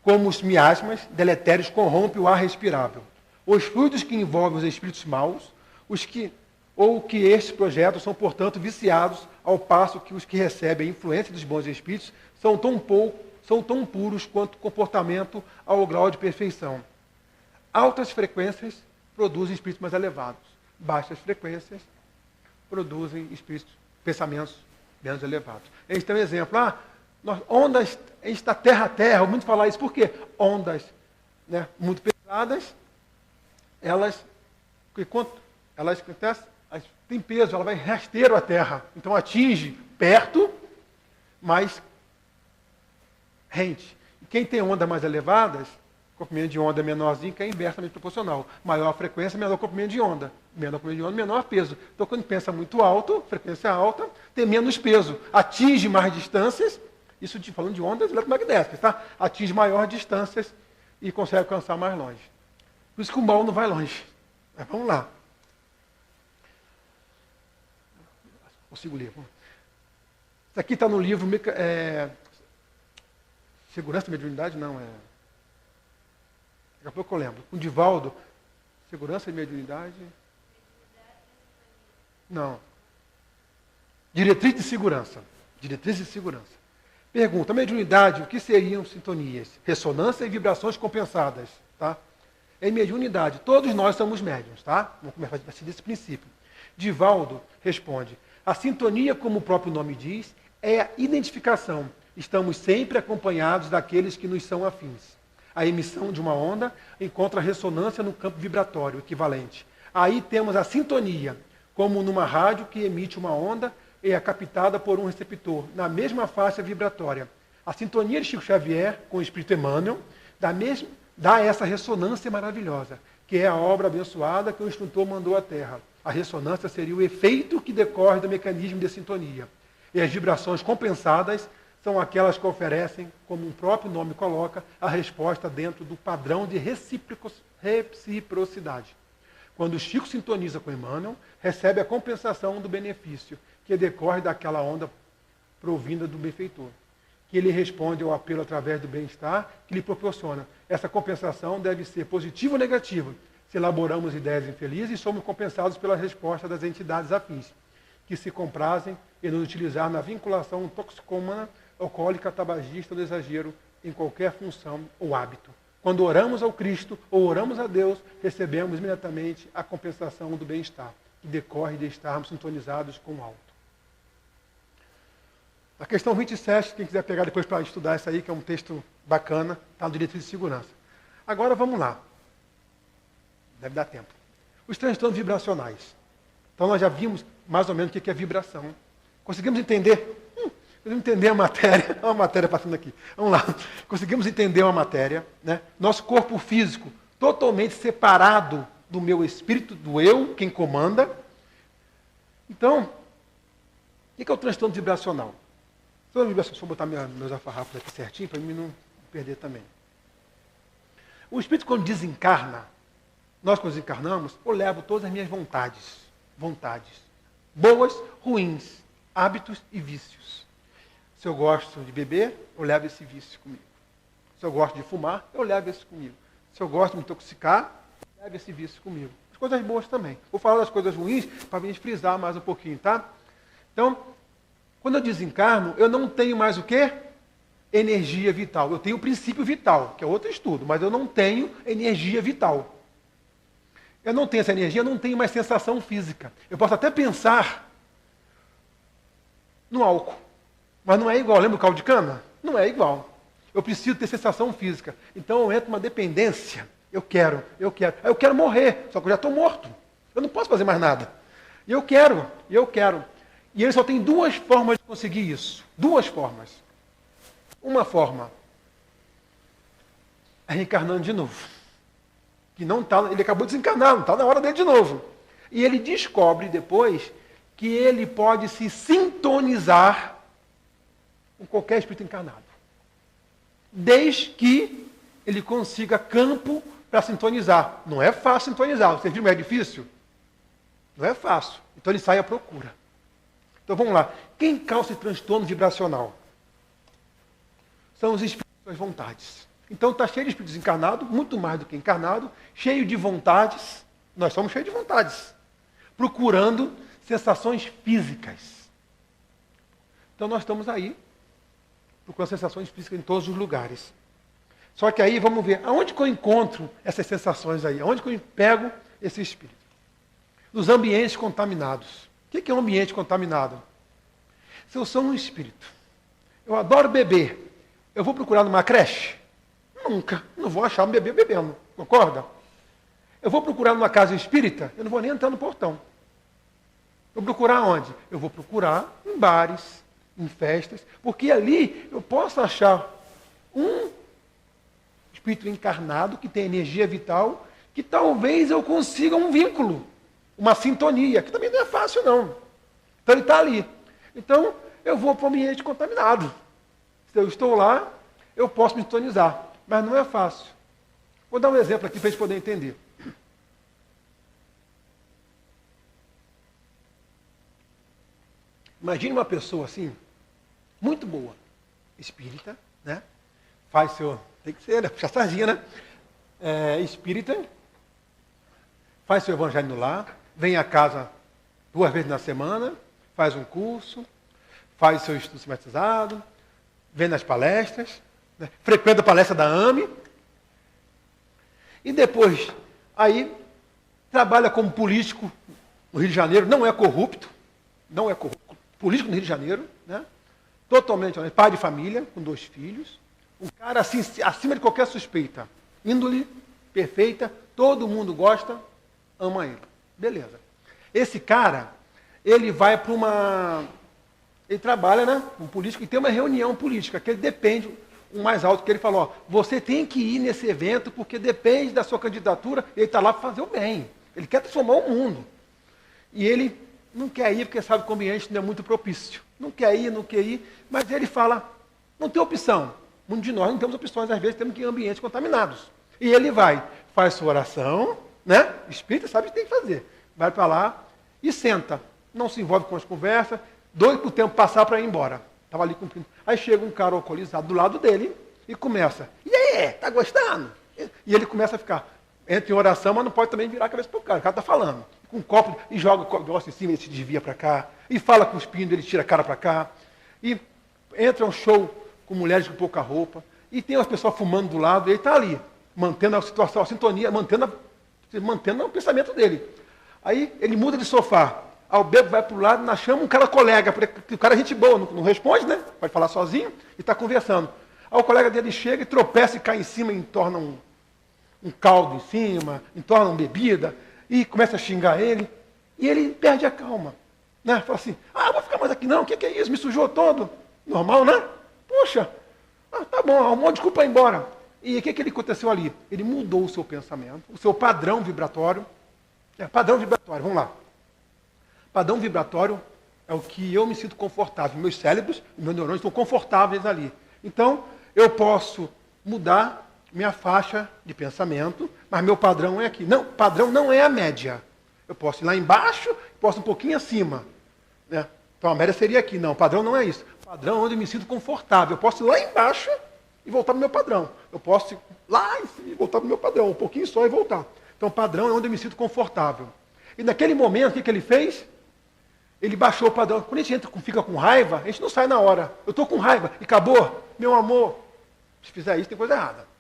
Como os miasmas deletérios corrompem o ar respirável. Os fluidos que envolvem os espíritos maus, que estes projetos são, portanto, viciados, ao passo que os que recebem a influência dos bons espíritos são tão puros quanto o comportamento ao grau de perfeição. Altas frequências produzem espíritos mais elevados. Baixas frequências produzem pensamentos menos elevados. A gente tem um exemplo. Ondas, a gente está terra a terra, muito falar isso, por quê? Ondas, né, muito pesadas, elas têm peso, ela vai rasteiro à terra, então atinge perto, mas rente. E quem tem ondas mais elevadas, comprimento de onda menorzinho, que é inversamente proporcional. Maior a frequência, menor o comprimento de onda. Menor comprimento de onda, menor peso. Então quando pensa muito alto, frequência alta, tem menos peso, atinge mais distâncias. Isso falando de ondas eletromagnéticas, tá? Atinge maiores distâncias e consegue alcançar mais longe. Por isso que o mal não vai longe. Mas vamos lá. Consigo ler. Isso aqui está no livro Segurança e Mediunidade? Não, daqui a pouco eu lembro. Com Divaldo. Segurança e Mediunidade? Não. Diretriz de segurança. Diretriz de segurança. Pergunta, mediunidade, o que seriam sintonias? Ressonância e vibrações compensadas, tá? Em mediunidade, todos nós somos médiuns, tá? Vamos começar a partir desse princípio. Divaldo responde, a sintonia, como o próprio nome diz, é a identificação. Estamos sempre acompanhados daqueles que nos são afins. A emissão de uma onda encontra ressonância no campo vibratório equivalente. Aí temos a sintonia, como numa rádio que emite uma onda e é captada por um receptor, na mesma faixa vibratória. A sintonia de Chico Xavier com o Espírito Emmanuel dá essa ressonância maravilhosa, que é a obra abençoada que o instrutor mandou à Terra. A ressonância seria o efeito que decorre do mecanismo de sintonia. E as vibrações compensadas são aquelas que oferecem, como o próprio nome coloca, a resposta dentro do padrão de reciprocidade. Quando o Chico sintoniza com Emmanuel, recebe a compensação do benefício, que decorre daquela onda provinda do benfeitor. Que ele responde ao apelo através do bem-estar que lhe proporciona. Essa compensação deve ser positiva ou negativa. Se elaboramos ideias infelizes, somos compensados pela resposta das entidades afins, que se comprazem em nos utilizar na vinculação toxicomana, alcoólica, tabagista ou do exagero em qualquer função ou hábito. Quando oramos ao Cristo ou oramos a Deus, recebemos imediatamente a compensação do bem-estar, que decorre de estarmos sintonizados com o alto. A questão 27, quem quiser pegar depois para estudar isso aí, que é um texto bacana, está no Diretriz de Segurança. Agora vamos lá. Deve dar tempo. Os transtornos vibracionais. Então nós já vimos mais ou menos o que é vibração. Conseguimos entender? Conseguimos entender a matéria. Olha a matéria passando aqui. Vamos lá. Conseguimos entender uma matéria. Né? Nosso corpo físico totalmente separado do meu espírito, do eu, quem comanda. Então, o que é o transtorno vibracional? Deixa eu botar meus afarrapos aqui certinho, para mim não perder também. O espírito, quando desencarna, nós quando desencarnamos, eu levo todas as minhas vontades, boas, ruins, hábitos e vícios. Se eu gosto de beber, eu levo esse vício comigo. Se eu gosto de fumar, eu levo esse comigo. Se eu gosto de me intoxicar, eu levo esse vício comigo. As coisas boas também. Vou falar das coisas ruins para a gente frisar mais um pouquinho, tá? Então, quando eu desencarno, eu não tenho mais o quê? Energia vital. Eu tenho o princípio vital, que é outro estudo, mas eu não tenho energia vital. Eu não tenho essa energia, eu não tenho mais sensação física. Eu posso até pensar no álcool, mas não é igual. Lembra do caldo de cana? Não é igual. Eu preciso ter sensação física. Então eu entro numa dependência. Eu quero. Eu quero morrer, só que eu já estou morto. Eu não posso fazer mais nada. E eu quero. E ele só tem duas formas de conseguir isso. Duas formas. Uma forma é reencarnando de novo. Que não tá, ele acabou de desencarnar, não está na hora dele de novo. E ele descobre depois que ele pode se sintonizar com qualquer espírito encarnado. Desde que ele consiga campo para sintonizar. Não é fácil sintonizar. Vocês viram como é difícil? Não é fácil. Então ele sai à procura. Então vamos lá. Quem causa esse transtorno vibracional? São os espíritos das vontades. Então está cheio de espírito desencarnado, muito mais do que encarnado, cheio de vontades. Nós somos cheios de vontades. Procurando sensações físicas. Então nós estamos aí, procurando sensações físicas em todos os lugares. Só que aí vamos ver, aonde que eu encontro essas sensações aí? Aonde que eu pego esse espírito? Nos ambientes contaminados. O que é um ambiente contaminado? Se eu sou um espírito, eu adoro beber, eu vou procurar numa creche? Nunca. Não vou achar um bebê bebendo. Concorda? Eu vou procurar numa casa espírita? Eu não vou nem entrar no portão. Eu vou procurar onde? Eu vou procurar em bares, em festas, porque ali eu posso achar um espírito encarnado que tem energia vital, que talvez eu consiga um vínculo, uma sintonia, que também não é fácil não. Então ele está ali. Então eu vou para o ambiente contaminado. Se eu estou lá, eu posso me sintonizar, mas não é fácil. Vou dar um exemplo aqui para a gente poder entender. Imagine uma pessoa assim, muito boa, espírita, né? Faz seu, tem que ser, né? Puxa a sardinha, né? Espírita, faz seu evangelho no lar, vem a casa 2 vezes na semana, faz um curso, faz seu estudo sistematizado, vem nas palestras, né? Frequenta a palestra da AME, e depois, aí, trabalha como político no Rio de Janeiro, não é corrupto, político no Rio de Janeiro, né? totalmente honesto, pai de família, com 2 filhos, um cara assim, acima de qualquer suspeita, índole perfeita, todo mundo gosta, ama ele. Beleza. Esse cara, ele vai para uma... Ele trabalha, né, um político, e tem uma reunião política, que ele depende, o mais alto que ele falou, ó, você tem que ir nesse evento, porque depende da sua candidatura, ele está lá para fazer o bem. Ele quer transformar o mundo. E ele não quer ir, porque sabe que o ambiente não é muito propício. Não quer ir, mas ele fala, não tem opção. Muitos de nós não temos opções, às vezes temos que ir em ambientes contaminados. E ele vai, faz sua oração, né? Espírita sabe o que tem que fazer. Vai para lá e senta. Não se envolve com as conversas, doido para o tempo passar para ir embora. Estava ali cumprindo. Aí chega um cara alcoolizado do lado dele e começa, e aí, tá gostando? E ele começa a ficar, entra em oração, mas não pode também virar a cabeça para o cara está falando. Com um copo, e joga o negócio em cima, ele se desvia para cá, e fala com os pinos, ele tira a cara para cá, e entra um show com mulheres com pouca roupa, e tem as pessoas fumando do lado, e ele está ali, mantendo a situação, a sintonia, mantendo o pensamento dele. Aí ele muda de sofá, aí o bebo vai para o lado, chama um cara colega, porque o cara é gente boa, não responde, né? Pode falar sozinho, e está conversando. Aí o colega dele chega e tropeça e cai em cima, e entorna um caldo em cima, entorna uma bebida, e começa a xingar ele, e ele perde a calma. Né? Fala assim, vou ficar mais aqui não, o que é isso? Me sujou todo. Normal, né? Poxa, tá bom, arrumou desculpa para ir embora. E o que aconteceu ali? Ele mudou o seu pensamento, o seu padrão vibratório. Padrão vibratório, vamos lá. Padrão vibratório é o que eu me sinto confortável. Meus cérebros, meus neurônios estão confortáveis ali. Então, eu posso mudar minha faixa de pensamento, mas meu padrão é aqui. Não, padrão não é a média. Eu posso ir lá embaixo, posso um pouquinho acima. Né? Então a média seria aqui. Não, o padrão não é isso. O padrão é onde eu me sinto confortável. Eu posso ir lá embaixo e voltar para o meu padrão. Eu posso ir lá e voltar para o meu padrão, um pouquinho só e voltar. Então o padrão é onde eu me sinto confortável. E naquele momento, o que ele fez? Ele baixou o padrão. Quando a gente fica com raiva, a gente não sai na hora. Eu estou com raiva e acabou. Meu amor, se fizer isso, tem coisa errada.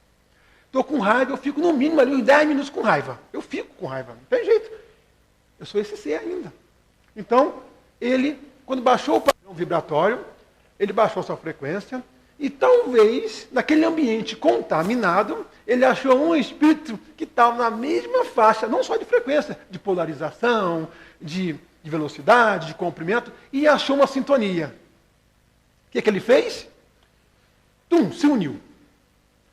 Estou com raiva, eu fico no mínimo ali uns 10 minutos com raiva. Eu fico com raiva, não tem jeito. Eu sou esse ser ainda. Então, ele, quando baixou o padrão vibratório, ele baixou sua frequência, e talvez, naquele ambiente contaminado, ele achou um espírito que estava na mesma faixa, não só de frequência, de polarização, de velocidade, de comprimento, e achou uma sintonia. O que ele fez? Se uniu.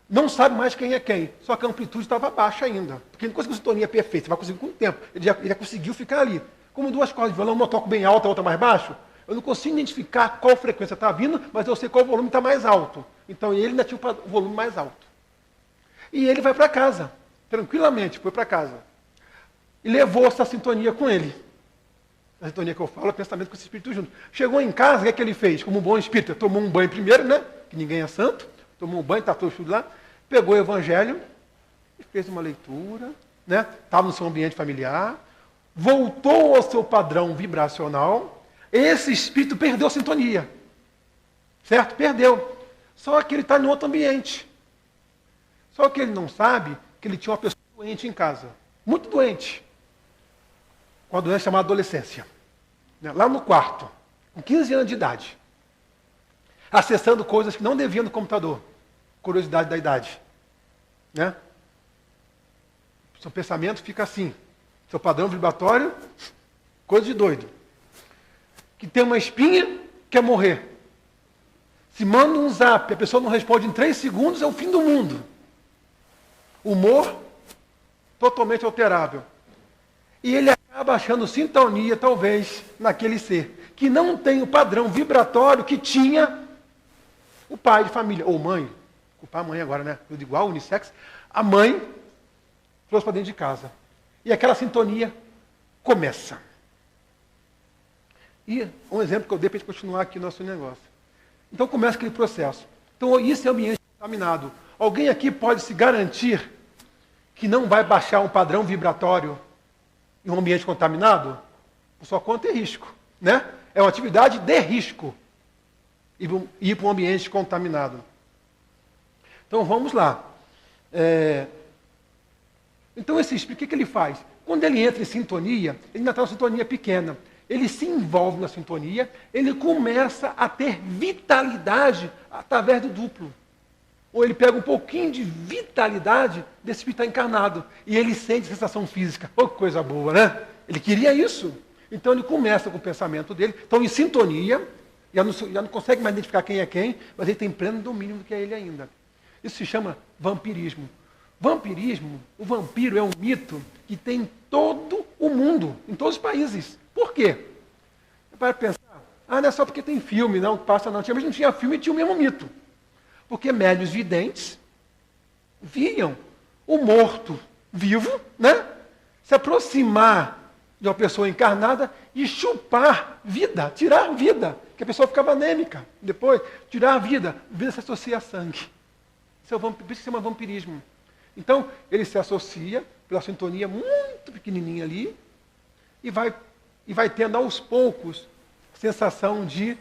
Não sabe mais quem é quem, só que a amplitude estava baixa ainda, porque ele não conseguiu sintonia perfeita, você vai conseguir com o tempo, ele já conseguiu ficar ali. Como 2 cordas de violão, uma toca bem alta, a outra mais baixo, eu não consigo identificar qual frequência está vindo, mas eu sei qual volume está mais alto. Então ele ainda tinha o volume mais alto. E ele vai para casa, tranquilamente, foi para casa. E levou essa sintonia com ele. A sintonia que eu falo é pensamento com esse espírito junto. Chegou em casa, o que ele fez? Como um bom espírito, tomou um banho primeiro, né? Que ninguém é santo. Tomou um banho, tratou tudo lá, pegou o evangelho e fez uma leitura, né? Estava no seu ambiente familiar, voltou ao seu padrão vibracional, esse espírito perdeu a sintonia. Certo? Perdeu. Só que ele está em outro ambiente. Só que ele não sabe que ele tinha uma pessoa doente em casa. Muito doente. Com uma doença chamada adolescência. Né? Lá no quarto, com 15 anos de idade. Acessando coisas que não deviam no computador. Curiosidade da idade. Né? Seu pensamento fica assim. Seu padrão vibratório, coisa de doido. Que tem uma espinha, quer morrer. Se manda um zap, a pessoa não responde em 3 segundos, é o fim do mundo. Humor totalmente alterável. E ele acaba achando sintonia, talvez, naquele ser, que não tem o padrão vibratório que tinha o pai de família, ou mãe, o pai e a mãe agora, né? Tudo igual, unissex. A mãe trouxe para dentro de casa. E aquela sintonia começa. E um exemplo que eu dei para a gente continuar aqui no nosso negócio. Então começa aquele processo. Então isso é ambiente contaminado. Alguém aqui pode se garantir que não vai baixar um padrão vibratório em um ambiente contaminado? Por sua conta é risco. Né? É uma atividade de risco. Ir para um ambiente contaminado. Então vamos lá. Então esse espírito, o que ele faz? Quando ele entra em sintonia, ele ainda está em sintonia pequena. ele se envolve na sintonia, ele começa a ter vitalidade através do duplo. Ou ele pega um pouquinho de vitalidade desse espírito encarnado. E ele sente sensação física. Oh, que coisa boa, né? Ele queria isso. Então ele começa com o pensamento dele. Então, em sintonia, já não consegue mais identificar quem é quem, mas ele tem pleno domínio do que é ele ainda. Isso se chama vampirismo. Vampirismo, o vampiro é um mito que tem em todo o mundo, em todos os países. Por quê? Para pensar, não é só porque tem filme, não passa não. Mas não tinha filme e tinha o mesmo mito. Porque médiuns videntes viam o morto vivo, né, se aproximar de uma pessoa encarnada e chupar vida, tirar vida, que a pessoa ficava anêmica. Depois, tirar a vida se associa a sangue. Isso se chama vampirismo. Então, ele se associa pela sintonia muito pequenininha ali e vai tendo aos poucos sensação de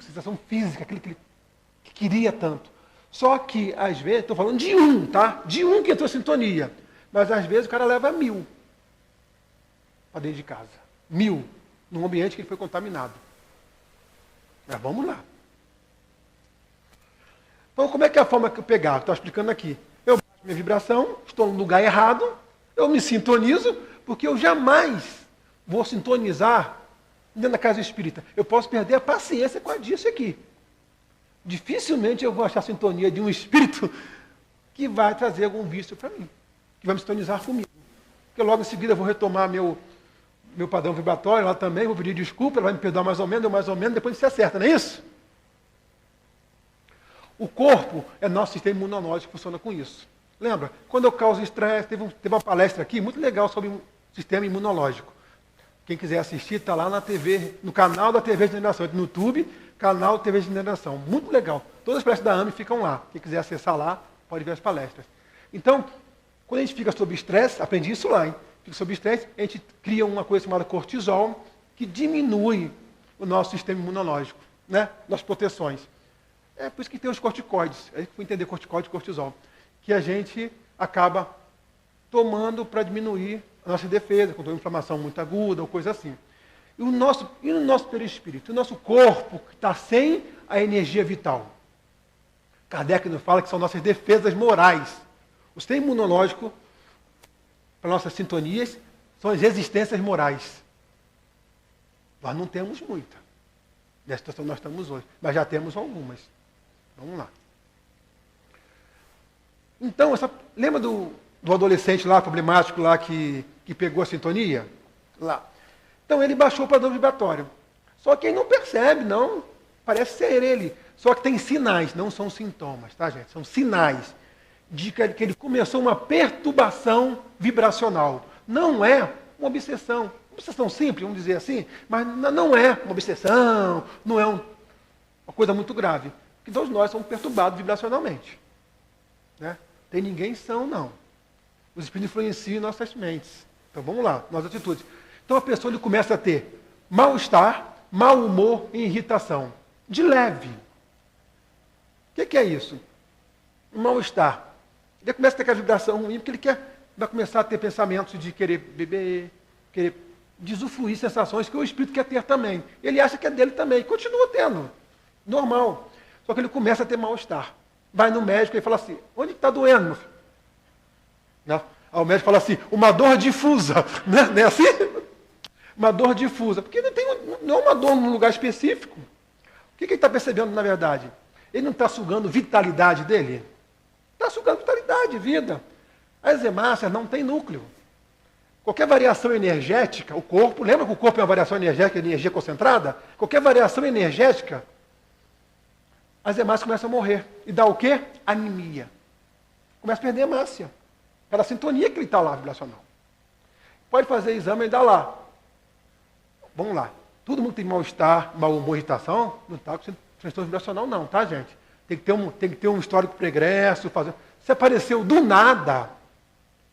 sensação física, aquele que ele queria tanto. Só que, às vezes, estou falando de um, tá? De um que entrou em sintonia. Mas, às vezes, o cara leva 1000 para dentro de casa. 1000, num ambiente que ele foi contaminado. Mas vamos lá. Então, como é que é a forma que eu pegar? Estou explicando aqui. Eu baixo minha vibração, estou no lugar errado, eu me sintonizo, porque eu jamais vou sintonizar dentro da casa espírita. Eu posso perder a paciência com disso aqui. Dificilmente eu vou achar a sintonia de um espírito que vai trazer algum vício para mim, que vai me sintonizar comigo. Porque logo em seguida eu vou retomar meu padrão vibratório lá também, vou pedir desculpa, ela vai me perdoar mais ou menos, depois se acerta, não é isso? O corpo é nosso sistema imunológico que funciona com isso. Lembra? Quando eu causo estresse, teve uma palestra aqui muito legal sobre o sistema imunológico. Quem quiser assistir, está lá na TV, no canal da TV de Generação, no YouTube, canal TV de Generação. Muito legal. Todas as palestras da AME ficam lá. Quem quiser acessar lá, pode ver as palestras. Então, quando a gente fica sob estresse, aprendi isso lá, hein? Fica sob estresse, a gente cria uma coisa chamada cortisol, que diminui o nosso sistema imunológico, né? Nossas proteções. É por isso que tem os corticoides. Aí foi entender corticoide e cortisol. Que a gente acaba tomando para diminuir a nossa defesa, quando tem uma inflamação muito aguda ou coisa assim. E no nosso perispírito, o nosso corpo que está sem a energia vital. Kardec nos fala que são nossas defesas morais. O sistema imunológico, para nossas sintonias, são as resistências morais. Nós não temos muita. Nessa situação nós estamos hoje, mas já temos algumas. Vamos lá. Então, lembra do adolescente lá, problemático lá, que pegou a sintonia? Lá. Então, ele baixou o padrão vibratório. Só que ele não percebe, não. Parece ser ele. Só que tem sinais, não são sintomas, tá, gente? São sinais de que ele começou uma perturbação vibracional. Não é uma obsessão. Uma obsessão simples, vamos dizer assim, mas não é uma obsessão, não é uma coisa muito grave. Porque todos nós somos perturbados vibracionalmente. Né? Tem ninguém são, não. Os espíritos influenciam nossas mentes. Então vamos lá, nossas atitudes. Então a pessoa ele começa a ter mal-estar, mau humor e irritação. De leve. O que é isso? Um mal-estar. Ele começa a ter aquela vibração ruim, porque vai começar a ter pensamentos de querer beber, querer usufruir sensações que o espírito quer ter também. Ele acha que é dele também, continua tendo. Normal. Só que ele começa a ter mal-estar. Vai no médico e fala assim, onde está doendo, meu filho? Né? Aí o médico fala assim, uma dor difusa. Né? Não é assim? Uma dor difusa. Porque não é uma dor num lugar específico. O que ele está percebendo, na verdade? Ele não está sugando vitalidade dele? Está sugando vitalidade, vida. As hemácias não têm núcleo. Qualquer variação energética, o corpo, lembra que o corpo é uma variação energética, energia concentrada? Qualquer variação energética, as hemácias começam a morrer. E dá o quê? Anemia. Começa a perder hemácia. Pela sintonia que ele está lá, vibracional. Pode fazer exame e dá lá. Vamos lá. Todo mundo tem mal-estar, mau humor, irritação, não está com transtorno vibracional não, tá, gente? Tem que ter um histórico pregresso. Se apareceu do nada,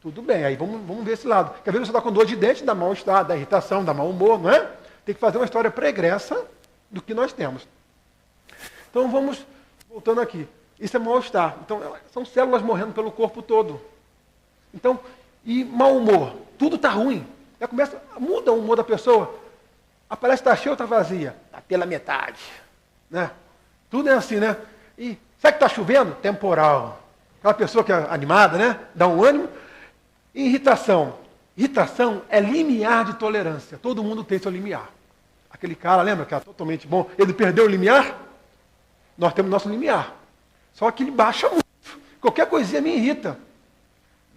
tudo bem, aí vamos ver esse lado. Quer ver você está com dor de dente, dá mal-estar, dá irritação, dá mau humor, não é? Tem que fazer uma história pregressa do que nós temos. Então vamos, voltando aqui. Isso é mal-estar. Então, são células morrendo pelo corpo todo. Então, e mau humor. Tudo está ruim. Já começa, muda o humor da pessoa. Aparece que está cheia ou está vazia? Está pela metade. Né? Tudo é assim, né? E sabe que está chovendo? Temporal. Aquela pessoa que é animada, né? Dá um ânimo. E irritação. Irritação é limiar de tolerância. Todo mundo tem seu limiar. Aquele cara, lembra que era totalmente bom? Ele perdeu o limiar? Nós temos nosso limiar. Só que ele baixa muito. Qualquer coisinha me irrita.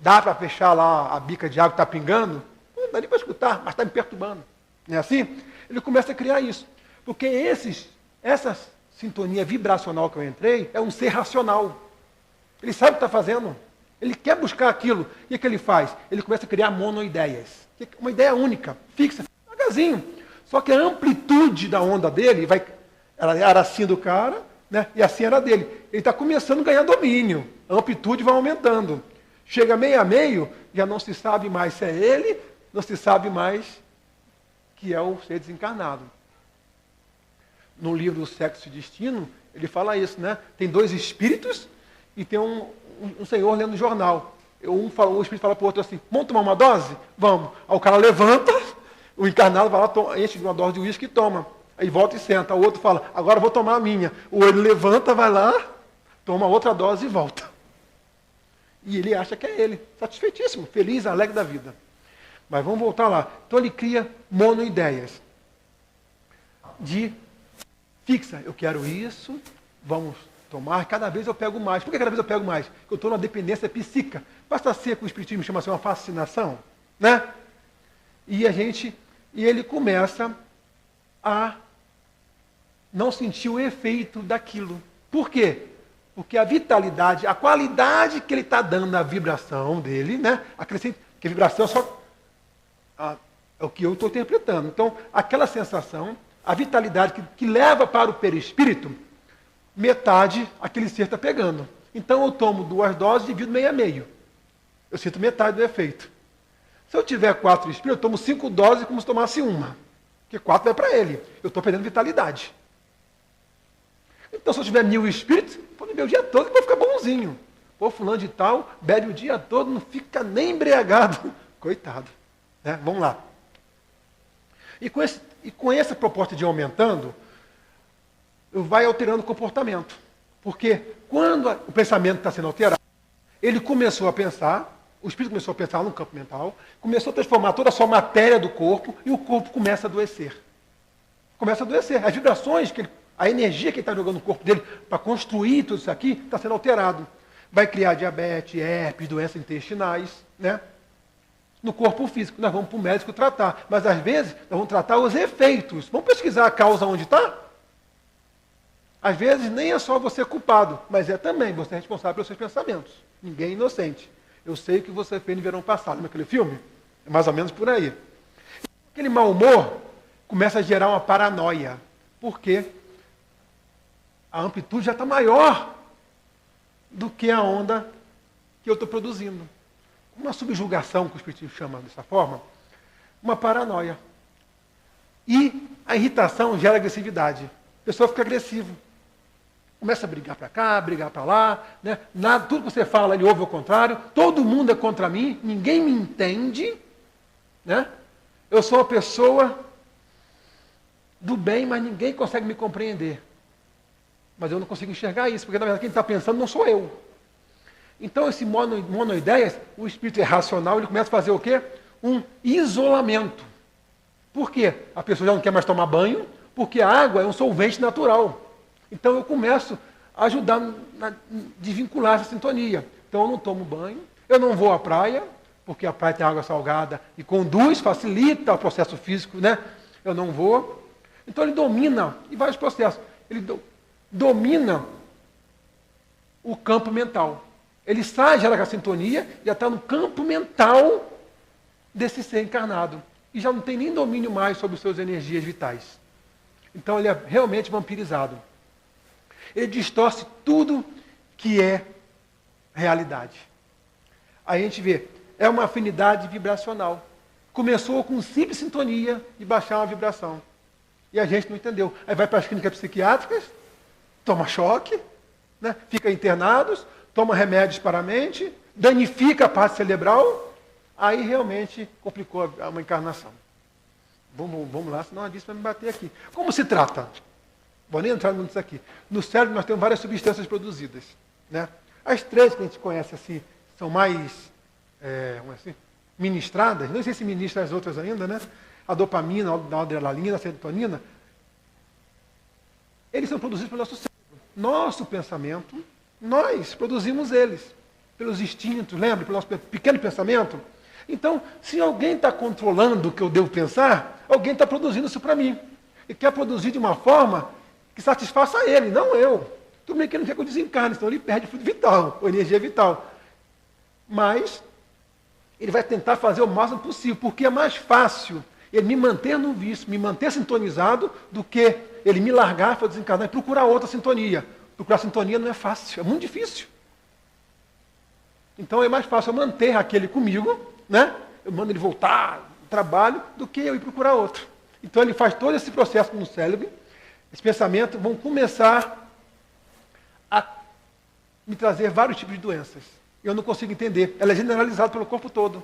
Dá para fechar lá a bica de água que está pingando? Não dá nem para escutar, mas está me perturbando. Não é assim? Ele começa a criar isso. Porque essa sintonia vibracional que eu entrei é um ser racional. Ele sabe o que está fazendo. Ele quer buscar aquilo. E o que ele faz? Ele começa a criar monoideias. Uma ideia única, fixa, devagarzinho. Só que a amplitude da onda dele era assim do cara, né? E assim era dele. Ele está começando a ganhar domínio. A amplitude vai aumentando. Chega meio a meio, já não se sabe mais se é ele, não se sabe mais que é o ser desencarnado. No livro Sexo e Destino, ele fala isso, né? Tem dois espíritos e tem um senhor lendo o jornal. O espírito fala para o outro assim, vamos tomar uma dose? Vamos. Aí o cara levanta, o encarnado vai lá, enche de uma dose de uísque e toma. Aí volta e senta. O outro fala, agora eu vou tomar a minha. O outro levanta, vai lá, toma outra dose e volta. E ele acha que é ele. Satisfeitíssimo, feliz, alegre da vida. Mas vamos voltar lá. Então ele cria monoideias. De fixa, eu quero isso, vamos tomar, cada vez eu pego mais. Por que cada vez eu pego mais? Porque eu estou numa dependência psíquica. Basta ser que o espiritismo chama assim uma fascinação, né? E ele começa a não sentir o efeito daquilo. Por quê? Porque a vitalidade, a qualidade que ele está dando na vibração dele, né? Que a vibração é só é o que eu estou interpretando. Então, aquela sensação, a vitalidade que leva para o perispírito, metade aquele ser está pegando. Então eu tomo 2 doses e divido meio a meio. Eu sinto metade do efeito. Se eu tiver 4 espíritos, eu tomo 5 doses como se tomasse uma. Porque 4 vai para ele. Eu estou perdendo vitalidade. Então se eu tiver 1000 espíritos, vou beber o dia todo e vou ficar bonzinho. Pô, fulano de tal, bebe o dia todo, não fica nem embriagado. Coitado. Né? Vamos lá. E com essa proposta de ir aumentando, vai alterando o comportamento. Porque quando o pensamento está sendo alterado, ele começou a pensar, o espírito começou a pensar no campo mental, começou a transformar toda a sua matéria do corpo, e o corpo começa a adoecer. Começa a adoecer. As vibrações, a energia que ele está jogando no corpo dele para construir tudo isso aqui, está sendo alterado. Vai criar diabetes, herpes, doenças intestinais, né? No corpo físico. Nós vamos para o médico tratar. Mas às vezes, nós vamos tratar os efeitos. Vamos pesquisar a causa onde está? Às vezes nem é só você culpado, mas é também você é responsável pelos seus pensamentos. Ninguém é inocente. Eu sei o que você fez no verão passado. Lembra aquele filme? É mais ou menos por aí. Aquele mau humor começa a gerar uma paranoia. Por quê? A amplitude já está maior do que a onda que eu estou produzindo. Uma subjugação, que o espiritismo chama dessa forma, uma paranoia. E a irritação gera agressividade. A pessoa fica agressiva. Começa a brigar para cá, brigar para lá. Né? Tudo que você fala, ele ouve ao contrário. Todo mundo é contra mim, ninguém me entende. Né? Eu sou uma pessoa do bem, mas ninguém consegue me compreender. Mas eu não consigo enxergar isso, porque na verdade quem está pensando não sou eu. Então esse monoideias, o espírito é racional, ele começa a fazer o quê? Um isolamento. Por quê? A pessoa já não quer mais tomar banho, porque a água é um solvente natural. Então eu começo a ajudar a desvincular essa sintonia. Então eu não tomo banho, eu não vou à praia, porque a praia tem água salgada e conduz, facilita o processo físico, né? Eu não vou. Então ele domina, e vários processos, ele domina o campo mental. Ele sai, gera a sintonia, já está no campo mental desse ser encarnado. E já não tem nem domínio mais sobre as suas energias vitais. Então ele é realmente vampirizado. Ele distorce tudo que é realidade. Aí a gente vê, é uma afinidade vibracional. Começou com simples sintonia de baixar uma vibração. E a gente não entendeu. Aí vai para as clínicas psiquiátricas, toma choque, né? Fica internados, toma remédios para a mente, danifica a parte cerebral, Aí realmente complicou uma encarnação. Vamos lá, senão a Alice vai me bater aqui. Como se trata? Vou nem entrar nisso aqui. No cérebro nós temos várias substâncias produzidas. Né? As três que a gente conhece assim, são mais assim, ministradas, não sei se ministra as outras ainda, né? A dopamina, a adrenalina, a serotonina, eles são produzidos pelo nosso cérebro. Nosso pensamento, nós produzimos eles, pelos instintos, lembra? Pelo nosso pequeno pensamento. Então, se alguém está controlando o que eu devo pensar, alguém está produzindo isso para mim. E quer produzir de uma forma que satisfaça ele, não eu. Tudo bem que ele não quer que eu desencarne, senão ele perde fluido vital, ou energia vital. Mas ele vai tentar fazer o máximo possível, porque é mais fácil ele me manter no vício, me manter sintonizado, do que ele me largar para desencarnar e procurar outra sintonia. Procurar sintonia não é fácil, é muito difícil. Então é mais fácil eu manter aquele comigo, né? Eu mando ele voltar ao trabalho, do que eu ir procurar outro. Então ele faz todo esse processo no cérebro, esses pensamentos vão começar a me trazer vários tipos de doenças. Eu não consigo entender. Ela é generalizada pelo corpo todo.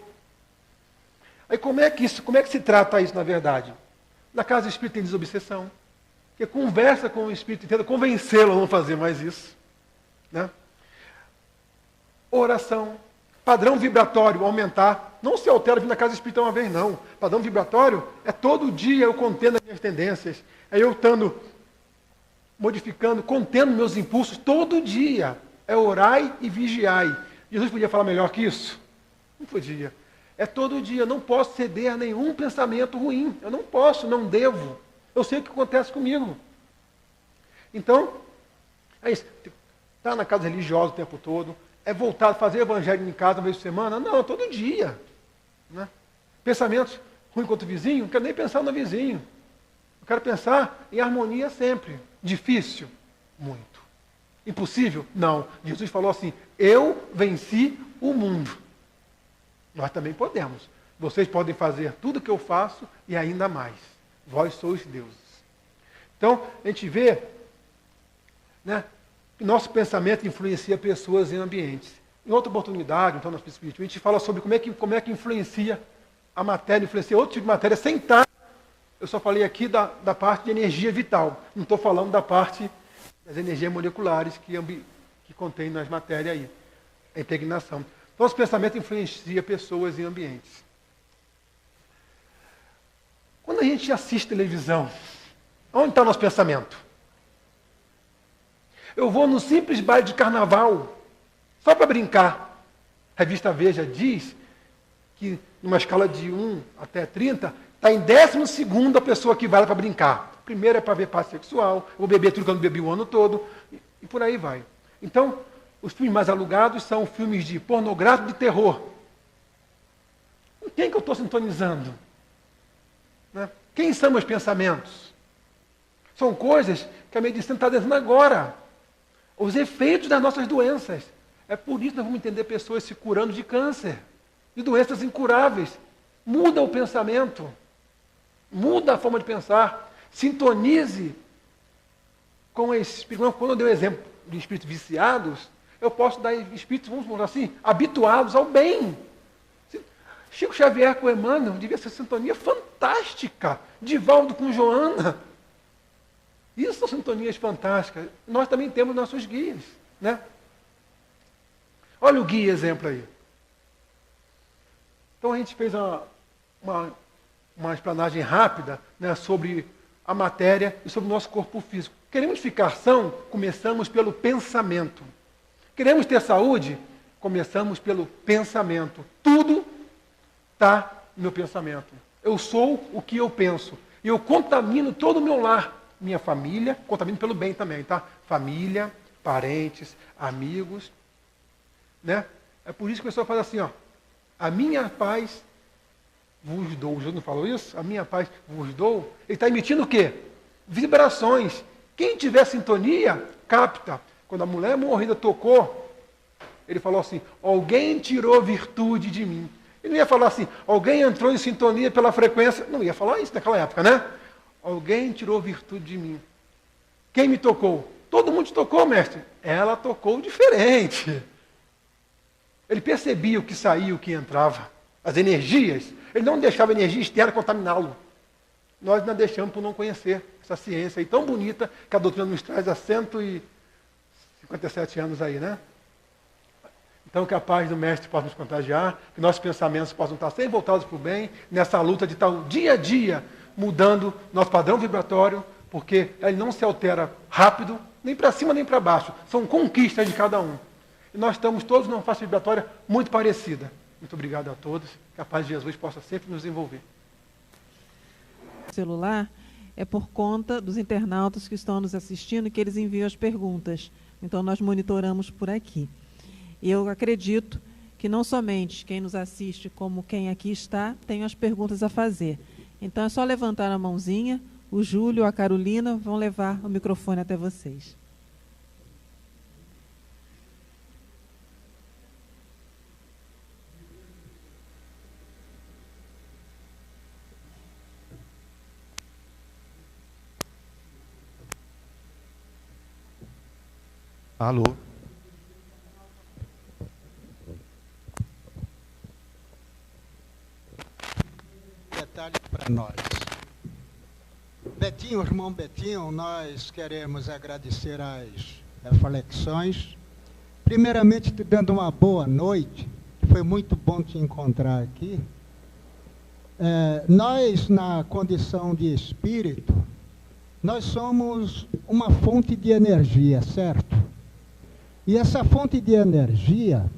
Aí como é que se trata isso, na verdade? Na casa espírita tem desobsessão. Que conversa com o espírito, tenta convencê-lo a não fazer mais isso. Né? Oração. Padrão vibratório, aumentar. Não se altera vir na casa espírita uma vez, não. Padrão vibratório é todo dia eu contendo as minhas tendências. É eu estando modificando, contendo meus impulsos todo dia. É orai e vigiai. Jesus podia falar melhor que isso? Não podia. É todo dia, eu não posso ceder a nenhum pensamento ruim. Eu não posso, não devo. Eu sei o que acontece comigo. Então, é isso. Está na casa religiosa o tempo todo. É voltar a fazer evangelho em casa uma vez por semana? Não, todo dia. Né? Pensamentos ruins contra o vizinho? Não quero nem pensar no vizinho. Eu quero pensar em harmonia sempre. Difícil? Muito. Impossível? Não. Jesus falou assim, eu venci o mundo. Nós também podemos. Vocês podem fazer tudo o que eu faço e ainda mais. Vós sois deuses. Então, a gente vê, né, que nosso pensamento influencia pessoas e ambientes. Em outra oportunidade, então, no Espírito, a gente fala sobre como é que influencia a matéria, influencia outro tipo de matéria, sem estar. Eu só falei aqui da parte de energia vital. Não estou falando da parte das energias moleculares que contém nas matérias aí. A impregnação. Então, os pensamentos influenciam pessoas e ambientes. Quando a gente assiste televisão, onde está o nosso pensamento? Eu vou num simples baile de carnaval, só para brincar. A revista Veja diz que, numa escala de 1 até 30, está em 12º a pessoa que vai lá para brincar. Primeiro é para ver parte sexual, eu vou beber tudo que eu não bebi o ano todo, e por aí vai. Então, os filmes mais alugados são filmes de pornográfico de terror. Com quem que eu estou sintonizando? Né? Quem são meus pensamentos? São coisas que a medicina está dizendo agora. Os efeitos das nossas doenças. É por isso que nós vamos entender pessoas se curando de câncer, de doenças incuráveis. Muda o pensamento. Muda a forma de pensar. Sintonize com espíritos. Quando eu dei o exemplo de espíritos viciados, eu posso dar espíritos, vamos falar assim, habituados ao bem. Chico Xavier com Emmanuel devia ser sintonia fantástica. Divaldo com Joana. Isso são sintonias fantásticas. Nós também temos nossos guias. Né? Olha o guia exemplo aí. Então a gente fez uma explanagem rápida, né, sobre a matéria e sobre o nosso corpo físico. Queremos ficar são? Começamos pelo pensamento. Queremos ter saúde? Começamos pelo pensamento. Tudo está no meu pensamento. Eu sou o que eu penso. E eu contamino todo o meu lar. Minha família, contamino pelo bem também, tá? Família, parentes, amigos. Né? É por isso que o pessoal faz assim, ó. A minha paz vos dou. Jesus não falou isso? A minha paz vos dou. Ele está emitindo o quê? Vibrações. Quem tiver sintonia, capta. Quando a mulher morrida tocou, ele falou assim, alguém tirou virtude de mim. Ele não ia falar assim, alguém entrou em sintonia pela frequência. Não ia falar isso naquela época, né? Alguém tirou virtude de mim. Quem me tocou? Todo mundo te tocou, mestre. Ela tocou diferente. Ele percebia o que saía, o que entrava. as energias, ele não deixava a energia externa contaminá-lo. Nós não deixamos por não conhecer essa ciência aí tão bonita que a doutrina nos traz há 157 anos aí, né? Então que a paz do Mestre possa nos contagiar, que nossos pensamentos possam estar sempre voltados para o bem, nessa luta de estar o dia a dia mudando nosso padrão vibratório, porque ele não se altera rápido, nem para cima nem para baixo. São conquistas de cada um. E nós estamos todos numa faixa vibratória muito parecida. Muito obrigado a todos. Que a paz de Jesus possa sempre nos envolver. Celular é por conta dos internautas que estão nos assistindo, que eles enviam as perguntas. Então, nós monitoramos por aqui. E eu acredito que não somente quem nos assiste, como quem aqui está, tem as perguntas a fazer. Então, é só levantar a mãozinha, o Júlio, a Carolina vão levar o microfone até vocês. Alô? Detalhe para nós. Betinho, irmão Betinho, nós queremos agradecer as reflexões. Primeiramente, te dando uma boa noite. Foi muito bom te encontrar aqui. Nós, na condição de espírito, nós somos uma fonte de energia, certo? E essa fonte de energia,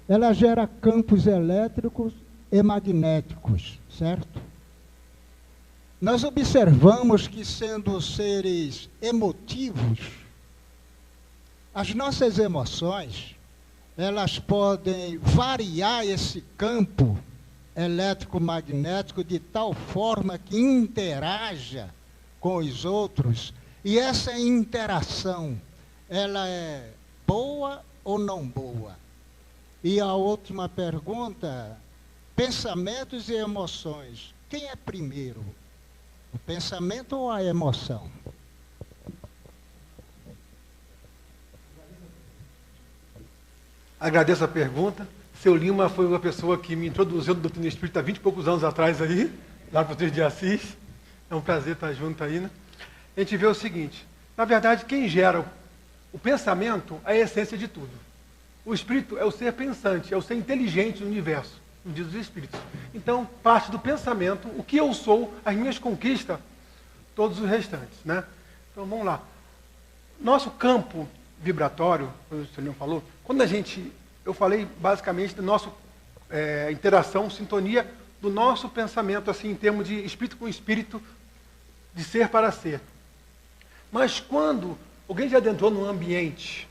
ela gera campos elétricos e magnéticos, certo? Nós observamos que, sendo seres emotivos, as nossas emoções, elas podem variar esse campo elétrico-magnético de tal forma que interaja com os outros, e essa interação, ela é boa ou não boa? E a última pergunta, pensamentos e emoções, quem é primeiro? O pensamento ou a emoção? Agradeço a pergunta. Seu Lima foi uma pessoa que me introduziu no doutrina espírita há 20 e poucos anos atrás aí, lá para o Francisco de Assis. É um prazer estar junto aí, né? A gente vê o seguinte, na verdade, quem gera o pensamento é a essência de tudo. O espírito é o ser pensante, é o ser inteligente no universo, como diz os espíritos. Então, parte do pensamento, o que eu sou, as minhas conquistas, todos os restantes, né? Então, vamos lá. Nosso campo vibratório, como o senhor falou, quando eu falei basicamente da nossa interação, sintonia do nosso pensamento, assim, em termos de espírito com espírito, de ser para ser. Mas quando alguém já adentrou num ambiente,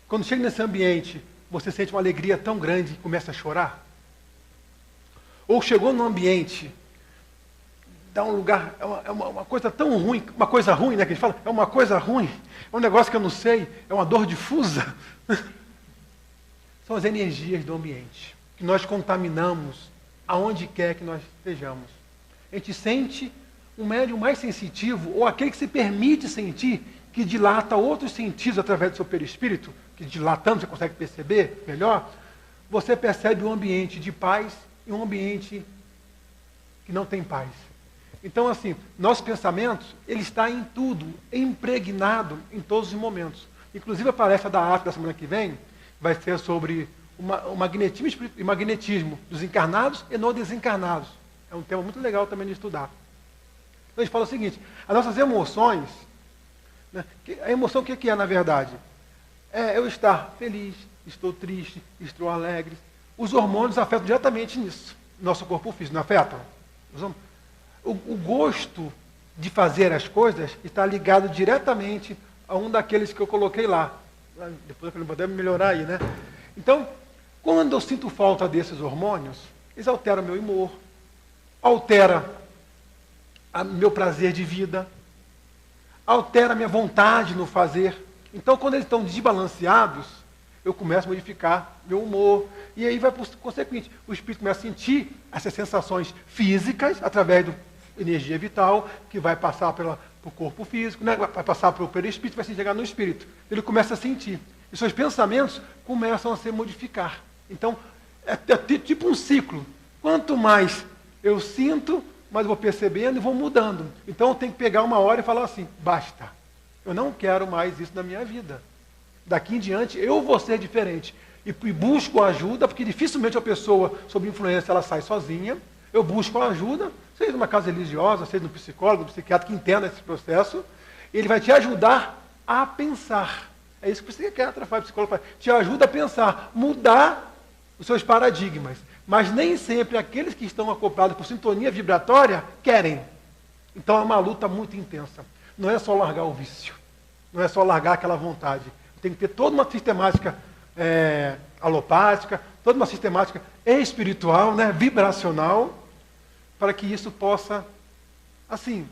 quando chega nesse ambiente, você sente uma alegria tão grande e começa a chorar? Ou chegou num ambiente, dá um lugar, é uma coisa tão ruim, uma coisa ruim, né, que a gente fala, é uma coisa ruim, é um negócio que eu não sei, é uma dor difusa. São as energias do ambiente, que nós contaminamos aonde quer que nós estejamos. A gente sente um médium mais sensitivo, ou aquele que se permite sentir, que dilata outros sentidos através do seu perispírito, que dilatando você consegue perceber melhor, você percebe um ambiente de paz e um ambiente que não tem paz. Então, assim, nosso pensamento, ele está em tudo, impregnado em todos os momentos. Inclusive, a palestra da arte da semana que vem vai ser sobre o magnetismo e magnetismo dos encarnados e não desencarnados. É um tema muito legal também de estudar. Então, a gente fala o seguinte, as nossas emoções, né, a emoção o que é, na verdade? É eu estar feliz, estou triste, estou alegre. Os hormônios afetam diretamente nisso, nosso corpo físico, não afetam? O gosto de fazer as coisas está ligado diretamente a um daqueles que eu coloquei lá. Depois eu vou melhorar aí, né? Então, quando eu sinto falta desses hormônios, eles alteram meu humor, altera meu prazer de vida, altera minha vontade no fazer. Então, quando eles estão desbalanceados, eu começo a modificar meu humor. E aí vai, por consequente, o espírito começa a sentir essas sensações físicas, através da energia vital, que vai passar pelo corpo físico, né? Vai passar pelo perispírito, vai se chegar no espírito. Ele começa a sentir. E seus pensamentos começam a se modificar. Então, é tipo um ciclo. Quanto mais eu sinto, mais eu vou percebendo e vou mudando. Então eu tenho que pegar uma hora e falar assim, basta. Eu não quero mais isso na minha vida. Daqui em diante eu vou ser diferente. E busco ajuda, porque dificilmente a pessoa sob influência ela sai sozinha. Eu busco ajuda, seja numa casa religiosa, seja no psicólogo, no psiquiatra que entenda esse processo. Ele vai te ajudar a pensar. É isso que o psiquiatra faz, o psicólogo faz. Te ajuda a pensar, mudar os seus paradigmas. Mas nem sempre aqueles que estão acoplados por sintonia vibratória querem. Então é uma luta muito intensa. Não é só largar o vício. Não é só largar aquela vontade. Tem que ter toda uma sistemática alopática, toda uma sistemática espiritual, né, vibracional, para que isso possa, assim,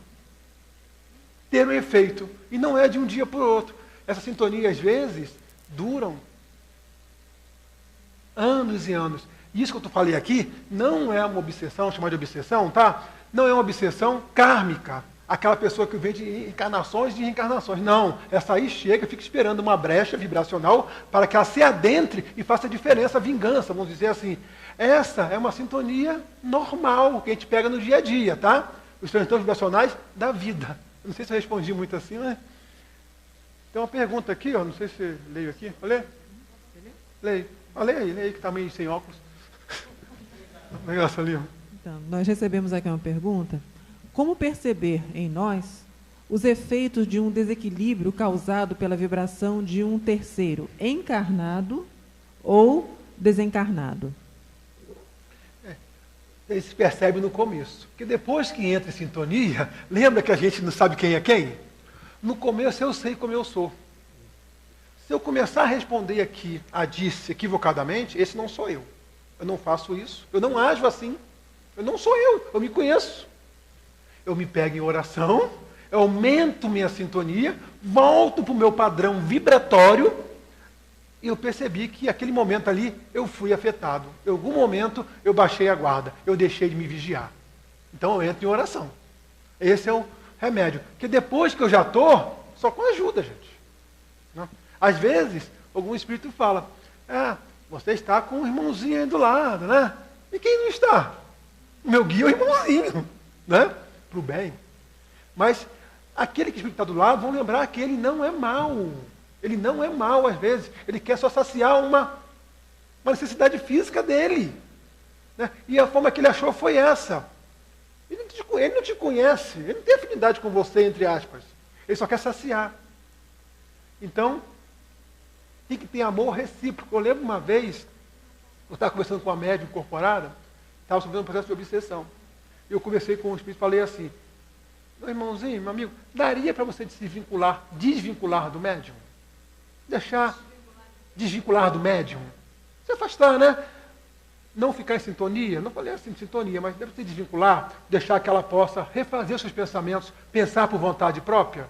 ter um efeito. E não é de um dia para o outro. Essas sintonias, às vezes, duram anos e anos. Isso que eu falei aqui não é uma obsessão, chamada de obsessão, tá? Não é uma obsessão kármica. Aquela pessoa que vem de encarnações e reencarnações. Não, essa aí chega e fica esperando uma brecha vibracional para que ela se adentre e faça diferença, vingança, vamos dizer assim. Essa é uma sintonia normal que a gente pega no dia a dia, tá? Os transtornos vibracionais da vida. Não sei se eu respondi muito assim, né? Tem uma pergunta aqui, ó, não sei se leio aqui. Olha. Leio. Olha aí que está meio sem óculos. Negócio ali. Então, nós recebemos aqui uma pergunta. Como perceber em nós os efeitos de um desequilíbrio causado pela vibração de um terceiro encarnado ou desencarnado? Ele se percebe no começo. Porque depois que entra em sintonia, lembra que a gente não sabe quem é quem? No começo eu sei como eu sou. Se eu começar a responder aqui a disse equivocadamente, esse não sou eu. Eu não faço isso, eu não ajo assim. Eu não sou eu me conheço. Eu me pego em oração, eu aumento minha sintonia, volto para o meu padrão vibratório e eu percebi que aquele momento ali eu fui afetado. Em algum momento eu baixei a guarda, eu deixei de me vigiar. Então eu entro em oração. Esse é o remédio. Porque depois que eu já estou, só com ajuda, gente. Não? Às vezes, algum espírito fala, você está com um irmãozinho aí do lado, né? E quem não está? O meu guia é o irmãozinho, né? Para o bem. Mas aquele que está do lado, vão lembrar que ele não é mau. Ele não é mau, às vezes. Ele quer só saciar uma necessidade física dele. Né? E a forma que ele achou foi essa. Ele não te conhece. Ele não tem afinidade com você, entre aspas. Ele só quer saciar. Então, tem que ter amor recíproco. Eu lembro uma vez, eu estava conversando com a médium incorporada, estava sofrendo um processo de obsessão. Eu conversei com o espírito e falei assim, meu irmãozinho, meu amigo, daria para você desvincular do médium? Desvincular do médium? Se afastar, né? Não ficar em sintonia? Não falei assim de sintonia, mas deve se desvincular, deixar que ela possa refazer seus pensamentos, pensar por vontade própria?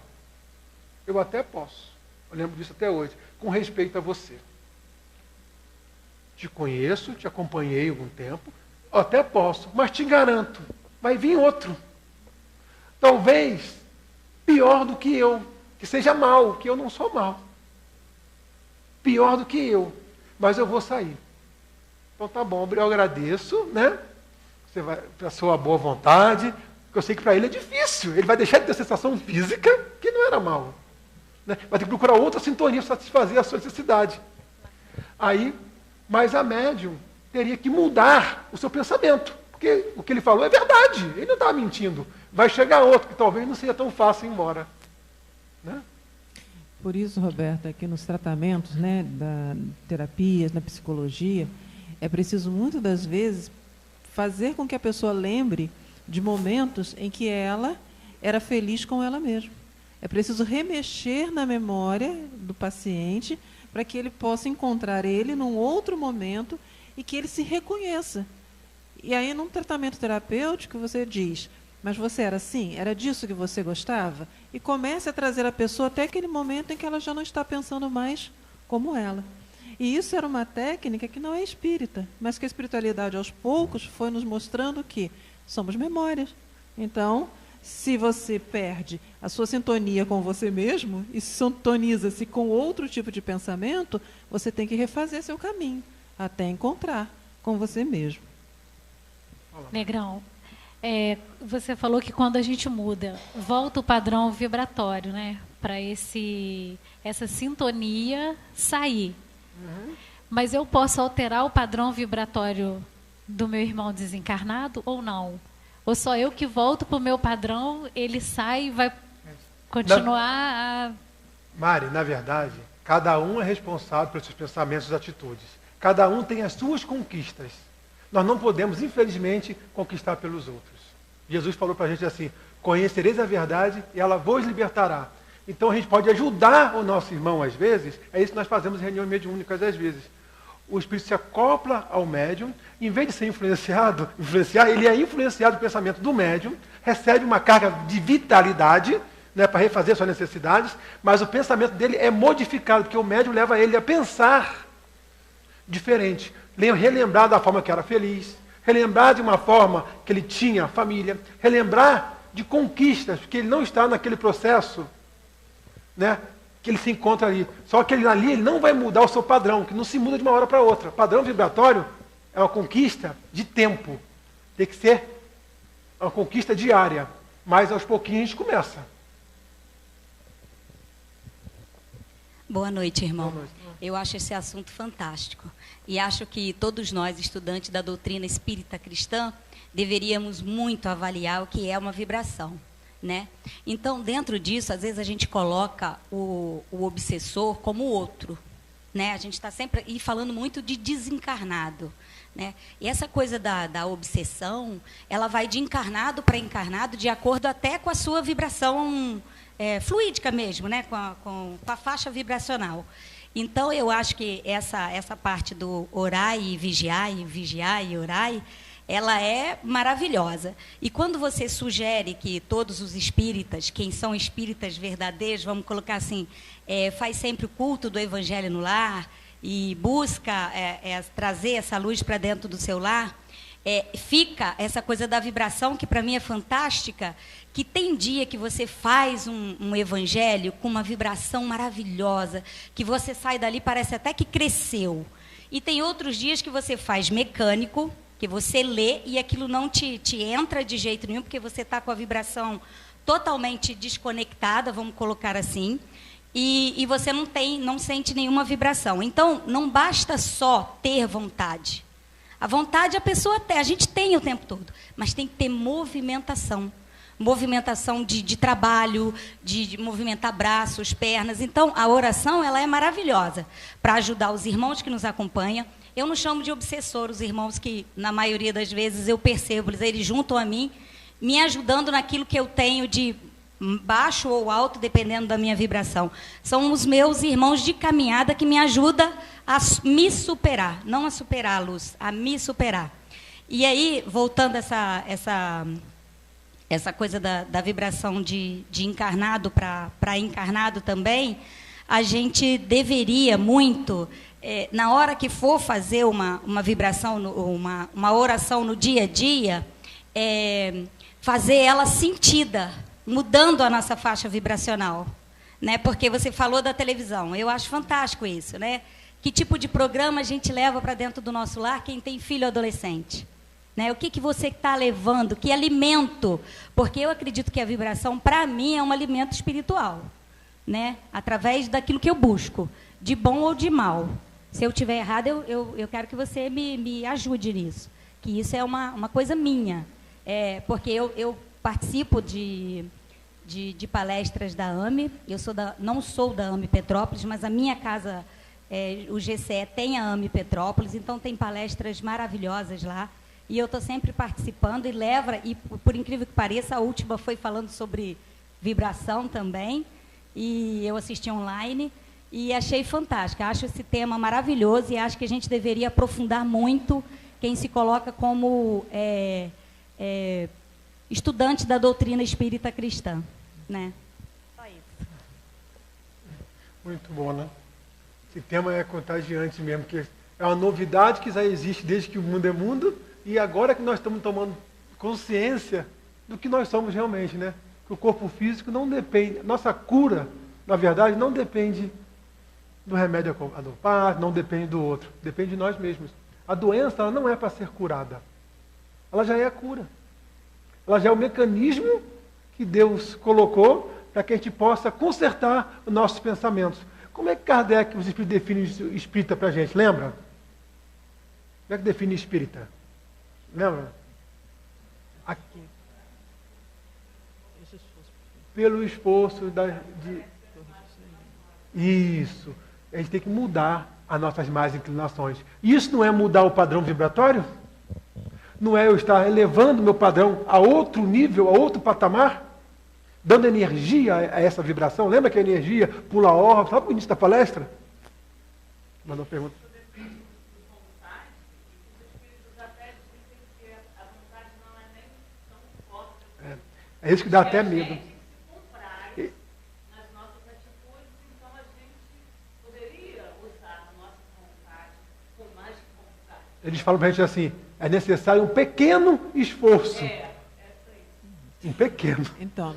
Eu até posso. Eu lembro disso até hoje, com respeito a você. Te conheço, te acompanhei algum tempo, até posso, mas te garanto, vai vir outro. Talvez pior do que eu, que seja mal, que eu não sou mal. Pior do que eu, mas eu vou sair. Então tá bom, eu agradeço, né? Você vai para sua boa vontade, porque eu sei que para ele é difícil. Ele vai deixar de ter sensação física, que não era mal. Né? Vai ter que procurar outra sintonia para satisfazer a sua necessidade. Aí, mas a médium teria que mudar o seu pensamento. Porque o que ele falou é verdade, ele não estava mentindo. Vai chegar outro que talvez não seja tão fácil ir embora. Né? Por isso, Roberto, aqui nos tratamentos, né, da terapias, na psicologia, é preciso muitas das vezes fazer com que a pessoa lembre de momentos em que ela era feliz com ela mesma. É preciso remexer na memória do paciente para que ele possa encontrar ele num outro momento e que ele se reconheça. E aí, num tratamento terapêutico, você diz, mas você era assim? Era disso que você gostava? E comece a trazer a pessoa até aquele momento em que ela já não está pensando mais como ela. E isso era uma técnica que não é espírita, mas que a espiritualidade, aos poucos, foi nos mostrando que somos memórias. Então, se você perde a sua sintonia com você mesmo e sintoniza-se com outro tipo de pensamento, você tem que refazer seu caminho, até encontrar com você mesmo. Negrão, você falou que quando a gente muda, volta o padrão vibratório, né? Para essa sintonia sair. Uhum. Mas eu posso alterar o padrão vibratório do meu irmão desencarnado ou não? Ou só eu que volto para o meu padrão, ele sai e vai continuar Mari, na verdade, cada um é responsável pelos seus pensamentos e atitudes. Cada um tem as suas conquistas. Nós não podemos, infelizmente, conquistar pelos outros. Jesus falou para a gente assim: conhecereis a verdade e ela vos libertará. Então a gente pode ajudar o nosso irmão às vezes. É isso que nós fazemos em reuniões mediúnicas às vezes. O espírito se acopla ao médium, em vez de ser influenciar, ele é influenciado pelo pensamento do médium, recebe uma carga de vitalidade, né, para refazer suas necessidades, mas o pensamento dele é modificado, porque o médium leva ele a pensar diferente, relembrar da forma que era feliz, relembrar de uma forma que ele tinha família, relembrar de conquistas, porque ele não está naquele processo, né, que ele se encontra ali. Só que ele não vai mudar o seu padrão, que não se muda de uma hora para outra. Padrão vibratório é uma conquista de tempo. Tem que ser uma conquista diária. Mas aos pouquinhos a gente começa. Boa noite, irmão. Boa noite. Eu acho esse assunto fantástico. E acho que todos nós, estudantes da doutrina espírita cristã, deveríamos muito avaliar o que é uma vibração. Né? Então, dentro disso, às vezes a gente coloca o obsessor como outro. Né? A gente está sempre falando muito de desencarnado. Né? E essa coisa da obsessão, ela vai de encarnado para encarnado, de acordo até com a sua vibração fluídica mesmo, né? com a faixa vibracional. Então, eu acho que essa parte do orai e vigiar e orai, ela é maravilhosa. E quando você sugere que todos os espíritas, quem são espíritas verdadeiros, vamos colocar assim, faz sempre o culto do evangelho no lar e busca trazer essa luz para dentro do seu lar, fica essa coisa da vibração, que para mim é fantástica, que tem dia que você faz um evangelho com uma vibração maravilhosa, que você sai dali, parece até que cresceu. E tem outros dias que você faz mecânico, que você lê e aquilo não te entra de jeito nenhum, porque você está com a vibração totalmente desconectada, vamos colocar assim, e você não sente nenhuma vibração. Então, não basta só ter vontade. A vontade a pessoa tem, a gente tem o tempo todo, mas tem que ter movimentação. Movimentação de trabalho, de movimentar braços, pernas. Então, a oração ela é maravilhosa para ajudar os irmãos que nos acompanham. Eu não chamo de obsessor os irmãos que, na maioria das vezes, eu percebo, eles juntam a mim, me ajudando naquilo que eu tenho de baixo ou alto, dependendo da minha vibração. São os meus irmãos de caminhada que me ajudam a me superar, não a superá-los, a me superar. E aí, voltando a essa coisa da vibração de encarnado para encarnado também, a gente deveria muito... na hora que for fazer uma vibração, uma oração no dia a dia, fazer ela sentida, mudando a nossa faixa vibracional. Né? Porque você falou da televisão, eu acho fantástico isso. Né? Que tipo de programa a gente leva para dentro do nosso lar, quem tem filho adolescente? Né? O que você está levando? Que alimento? Porque eu acredito que a vibração, para mim, é um alimento espiritual. Né? Através daquilo que eu busco, de bom ou de mal. Se eu estiver errado, eu quero que você me ajude nisso. Que isso é uma coisa minha. Porque eu participo de palestras da AME. Eu não sou da AME Petrópolis, mas a minha casa, o GCE, tem a AME Petrópolis. Então, tem palestras maravilhosas lá. E eu estou sempre participando e por incrível que pareça, a última foi falando sobre vibração também. E eu assisti online. E achei fantástico, acho esse tema maravilhoso e acho que a gente deveria aprofundar muito quem se coloca como estudante da doutrina espírita cristã. Né? Só isso. Muito bom, né? Esse tema é contagiante mesmo, que é uma novidade que já existe desde que o mundo é mundo e agora que nós estamos tomando consciência do que nós somos realmente, né? Que o corpo físico não depende, nossa cura, na verdade, não depende do remédio alopático, não depende do outro, depende de nós mesmos. A doença ela não é para ser curada. ela já é a cura. Ela já é o mecanismo que Deus colocou para que a gente possa consertar os nossos pensamentos. Como é que Kardec, os espíritos, define espírita para a gente? Lembra? Como é que define espírita? Lembra? Aqui. Pelo esforço Isso. A gente tem que mudar as nossas más inclinações. Isso não é mudar o padrão vibratório? Não é eu estar elevando o meu padrão a outro nível, a outro patamar? Dando energia a essa vibração? Lembra que a energia pula a órbita? Sabe o início da palestra? Mandou uma pergunta. É isso que dá até medo. Eles falam para a gente assim, é necessário um pequeno esforço. Um pequeno. Então,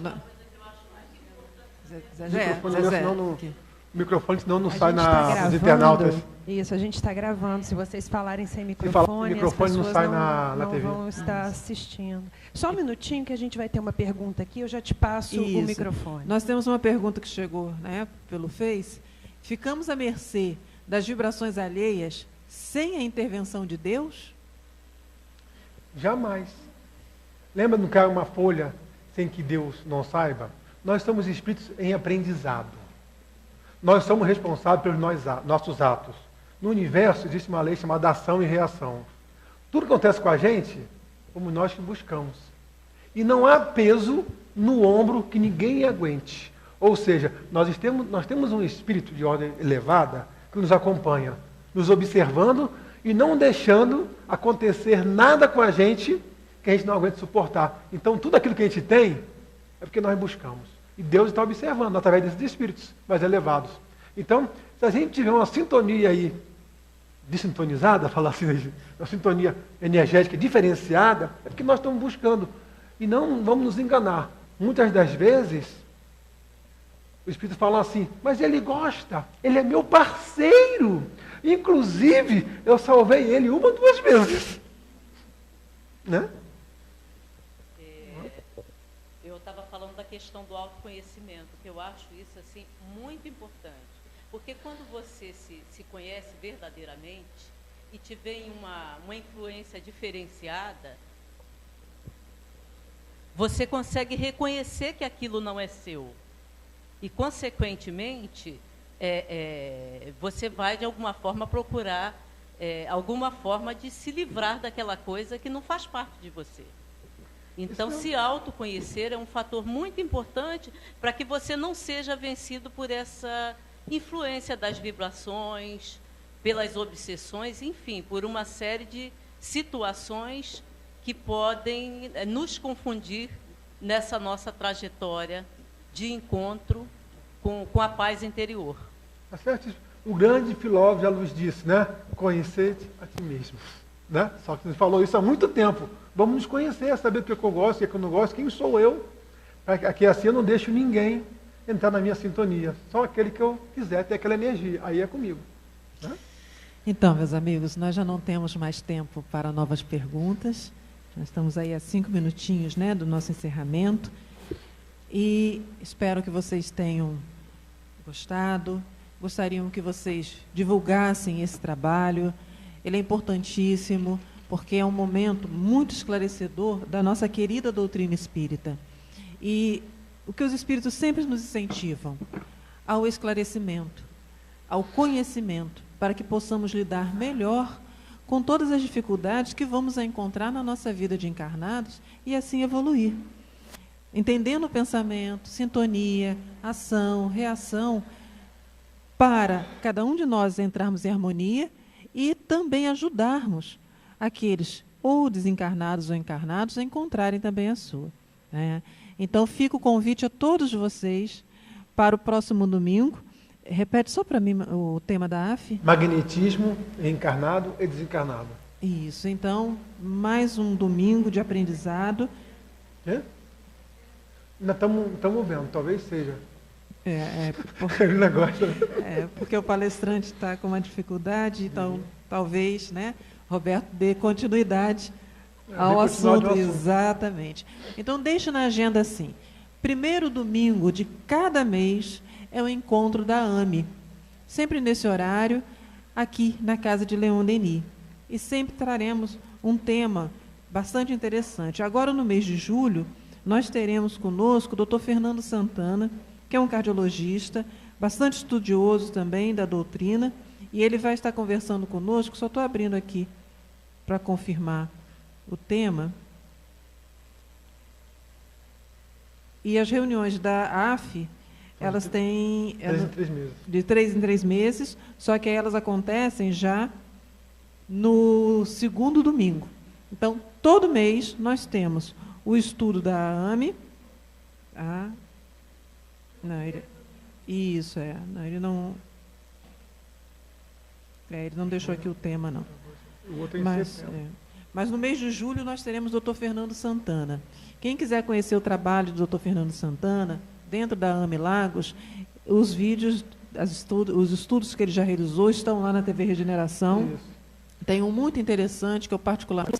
o microfone, senão não sai tá nos internautas. Isso, a gente está gravando. Se vocês falarem sem microfone, as pessoas não sai na TV. Vão estar assistindo. Só um minutinho que a gente vai ter uma pergunta aqui, eu já te passo o microfone. Nós temos uma pergunta que chegou, né, pelo Face. Ficamos à mercê das vibrações alheias sem a intervenção de Deus? Jamais. Lembra não cai uma folha sem que Deus não saiba? Nós somos espíritos em aprendizado. Nós somos responsáveis pelos nossos atos. No universo existe uma lei chamada ação e reação. Tudo que acontece com a gente, como nós que buscamos. E não há peso no ombro que ninguém aguente. Ou seja, nós temos um espírito de ordem elevada que nos acompanha, nos observando e não deixando acontecer nada com a gente que a gente não aguenta suportar. Então, tudo aquilo que a gente tem é porque nós buscamos. E Deus está observando através desses espíritos mais elevados. Então, se a gente tiver uma sintonia aí, desintonizada, falar assim, uma sintonia energética diferenciada, é porque nós estamos buscando. E não vamos nos enganar. Muitas das vezes, o Espírito fala assim, mas ele gosta, ele é meu parceiro. Inclusive, eu salvei ele 1 ou 2 vezes. Né? Eu estava falando da questão do autoconhecimento, que eu acho isso assim muito importante. Porque quando você se conhece verdadeiramente e te vem uma influência diferenciada, você consegue reconhecer que aquilo não é seu. E, consequentemente, você vai, de alguma forma, procurar alguma forma de se livrar daquela coisa que não faz parte de você. Então, se autoconhecer é um fator muito importante para que você não seja vencido por essa influência das vibrações, pelas obsessões, enfim, por uma série de situações que podem nos confundir nessa nossa trajetória de encontro com a paz interior. Tá certo? O grande filósofo já nos disse, né? Conhecer-te a ti mesmo. Né? Só que ele falou isso há muito tempo. Vamos nos conhecer, saber o que eu gosto, o que eu não gosto, quem sou eu. Para que assim eu não deixo ninguém entrar na minha sintonia. Só aquele que eu quiser ter aquela energia. Aí é comigo. Né? Então, meus amigos, nós já não temos mais tempo para novas perguntas. Nós estamos aí a 5 minutinhos, né, do nosso encerramento. E espero que vocês tenham gostado. Gostariam que vocês divulgassem esse trabalho. Ele é importantíssimo, porque é um momento muito esclarecedor da nossa querida doutrina espírita. E o que os espíritos sempre nos incentivam? Ao esclarecimento, ao conhecimento, para que possamos lidar melhor com todas as dificuldades que vamos encontrar na nossa vida de encarnados e assim evoluir. Entendendo o pensamento, sintonia, ação, reação, para cada um de nós entrarmos em harmonia e também ajudarmos aqueles ou desencarnados ou encarnados a encontrarem também a sua. Né? Então, fica o convite a todos vocês para o próximo domingo. Repete só para mim o tema da AF. Magnetismo encarnado e desencarnado. Isso. Então, mais um domingo de aprendizado. Ainda estamos vendo, talvez seja. Porque o palestrante está com uma dificuldade, então talvez, né, Roberto dê continuidade ao assunto. Exatamente. Então, deixa na agenda assim. Primeiro domingo de cada mês é o encontro da AME. Sempre nesse horário, aqui na casa de Leon Denis. E sempre traremos um tema bastante interessante. Agora, no mês de julho, nós teremos conosco o Dr. Fernando Santana, que é um cardiologista, bastante estudioso também da doutrina, e ele vai estar conversando conosco. Só estou abrindo aqui para confirmar o tema. E as reuniões da AF, elas têm... De 3 em 3 meses, só que elas acontecem já no segundo domingo. Então, todo mês nós temos o estudo da AME. Isso, não, ele não... ele não deixou aqui o tema, não. O outro é em setembro. Mas no mês de julho nós teremos o Dr. Fernando Santana. Quem quiser conhecer o trabalho do Dr. Fernando Santana, dentro da AME Lagos, os vídeos, os estudos que ele já realizou estão lá na TV Regeneração. Isso. Tem um muito interessante que eu particularmente